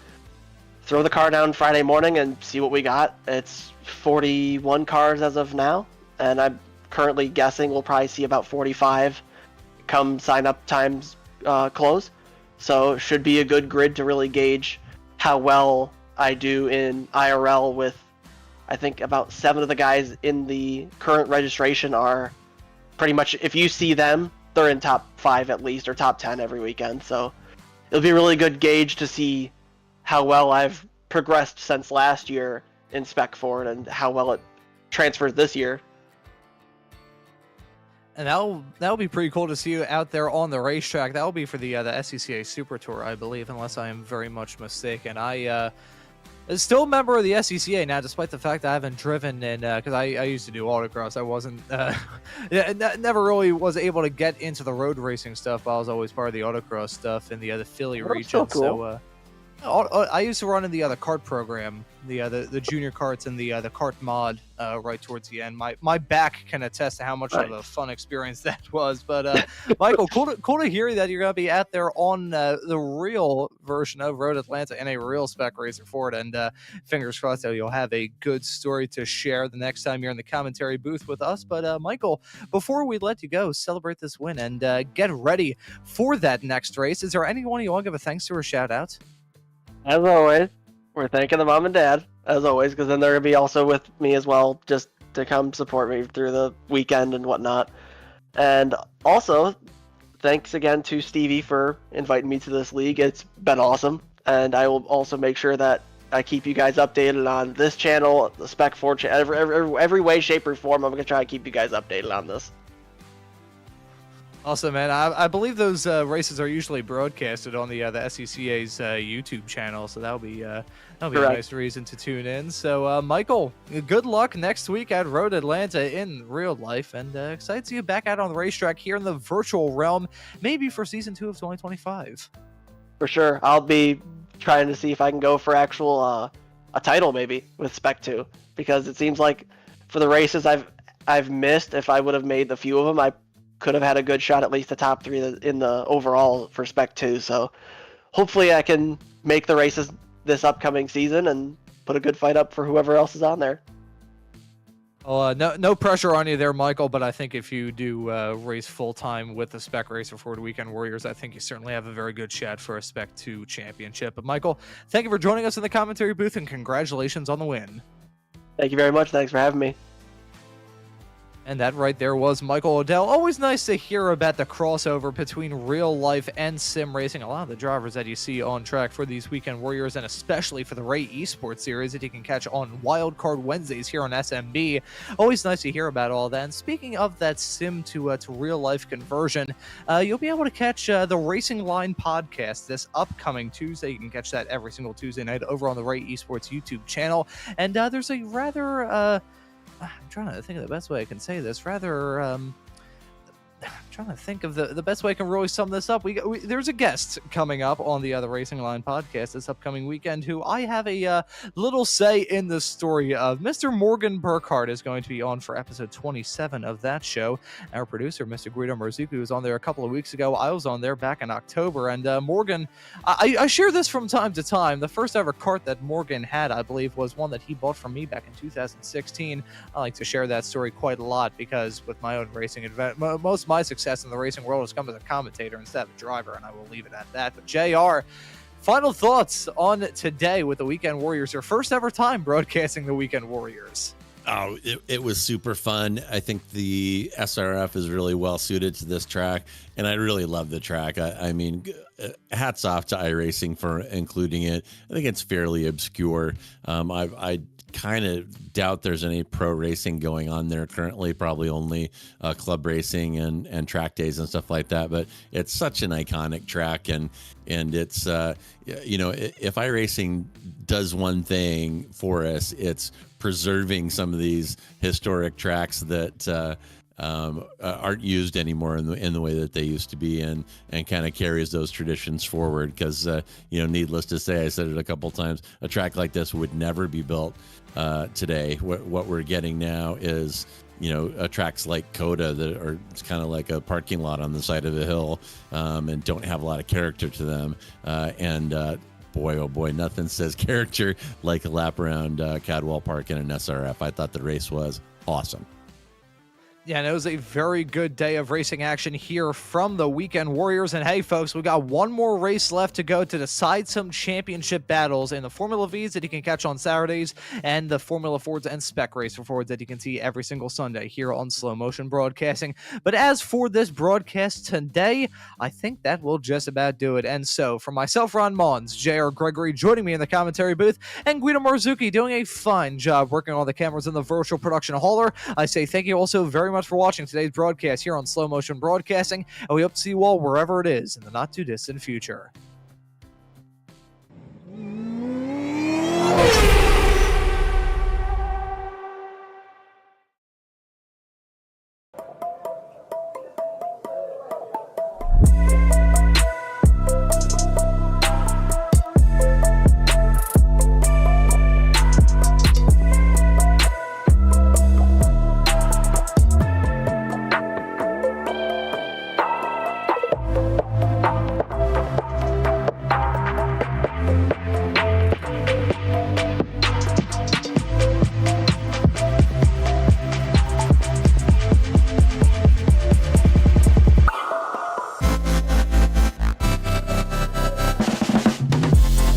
throw the car down Friday morning and see what we got. It's 41 cars as of now, and I'm currently guessing we'll probably see about 45 come sign up times close. So should be a good grid to really gauge how well I do in IRL with, I think about 7 of the guys in the current registration are pretty much, if you see them, they're in top 5 at least, or top 10 every weekend. So it'll be a really good gauge to see how well I've progressed since last year in Spec Ford and how well it transfers this year. And that'll be pretty cool to see you out there on the racetrack. That'll be for the SCCA Super Tour, I believe, unless I am very much mistaken. I still a member of the SCCA now, despite the fact that I haven't driven in, because I used to do autocross. I wasn't, never really was able to get into the road racing stuff, but I was always part of the autocross stuff in the Philly region. So cool. I used to run in the kart program, the junior karts and the kart mod right towards the end. My back can attest to how much of a fun experience that was. But Michael, cool to hear that you're going to be out there on the real version of Road Atlanta in a real Spec Racer Ford, and fingers crossed that you'll have a good story to share the next time you're in the commentary booth with us. But Michael, before we let you go, celebrate this win and get ready for that next race. Is there anyone you want to give a thanks to or shout out? As always, we're thanking the mom and dad, as always, because then they're going to be also with me as well, just to come support me through the weekend and whatnot. And also, thanks again to Stevie for inviting me to this league. It's been awesome. And I will also make sure that I keep you guys updated on this channel, the Spec 4 channel, every way, shape, or form. I'm going to try to keep you guys updated on this. Awesome, man. I believe those races are usually broadcasted on the SCCA's YouTube channel, so that'll be a nice reason to tune in. So, Michael, good luck next week at Road Atlanta in real life, and excited to see you back out on the racetrack here in the virtual realm, maybe for Season 2 of 2025. For sure. I'll be trying to see if I can go for actual a title maybe with Spec 2, because it seems like for the races I've missed, if I would have made the few of them, I could have had a good shot at least the top 3 in the overall for Spec 2. So hopefully I can make the races this upcoming season and put a good fight up for whoever else is on there. Well, no pressure on you there, Michael, but I think if you do race full-time with the Spec Racer Ford Weekend Warriors, I think you certainly have a very good shot for a Spec 2 championship. But Michael, thank you for joining us in the commentary booth, and congratulations on the win. Thank you very much. Thanks for having me. And that right there was Michael Odell. Always nice to hear about the crossover between real life and sim racing. A lot of the drivers that you see on track for these Weekend Warriors, and especially for the Ray Esports series that you can catch on Wildcard Wednesdays here on SMB. Always nice to hear about all that. And speaking of that sim to real life conversion, you'll be able to catch the Racing Line podcast this upcoming Tuesday. You can catch that every single Tuesday night over on the Ray Esports YouTube channel. And there's a rather... I'm trying to think of the best way I can say this. I'm trying to think of the best way I can really sum this up. There's a guest coming up on the Other Racing Line podcast this upcoming weekend who I have a little say in the story of. Mr. Morgan Burkhardt is going to be on for episode 27 of that show. Our producer, Mr. Guido Marzucchi, was on there a couple of weeks ago. I was on there back in October, and Morgan, I share this from time to time. The first ever kart that Morgan had, I believe, was one that he bought from me back in 2016. I like to share that story quite a lot because with my own racing event, most of my success in the racing world has come as a commentator instead of a driver, and I will leave it at that. But JR, final thoughts on today with the Weekend Warriors, your first ever time broadcasting the Weekend Warriors. Oh, it was super fun. I think the SRF is really well suited to this track, and I really love the track. I mean, hats off to iRacing for including it. I think it's fairly obscure. I kind of doubt there's any pro racing going on there currently, probably only club racing and track days and stuff like that. But it's such an iconic track, and it's if iRacing does one thing for us, it's preserving some of these historic tracks that aren't used anymore in the way that they used to be, and kind of carries those traditions forward. Because needless to say, I said it a couple times, a track like this would never be built today. What we're getting now is tracks like Coda that are kind of like a parking lot on the side of a hill, and don't have a lot of character to them. Boy, oh boy, nothing says character like a lap around Cadwell Park in an SRF. I thought the race was awesome. Yeah, and it was a very good day of racing action here from the Weekend Warriors. And hey, folks, we got one more race left to go to decide some championship battles in the Formula Vs that you can catch on Saturdays, and the Formula Fords and Spec race for Fords that you can see every single Sunday here on Slow Motion Broadcasting. But as for this broadcast today, I think that will just about do it. And so, for myself, Ron Maunz, JR Gregory joining me in the commentary booth, and Guido Marzucchi doing a fine job working on the cameras in the virtual production hauler, I say thank you also very much for watching today's broadcast here on Slow Motion Broadcasting, and we hope to see you all wherever it is in the not too distant future.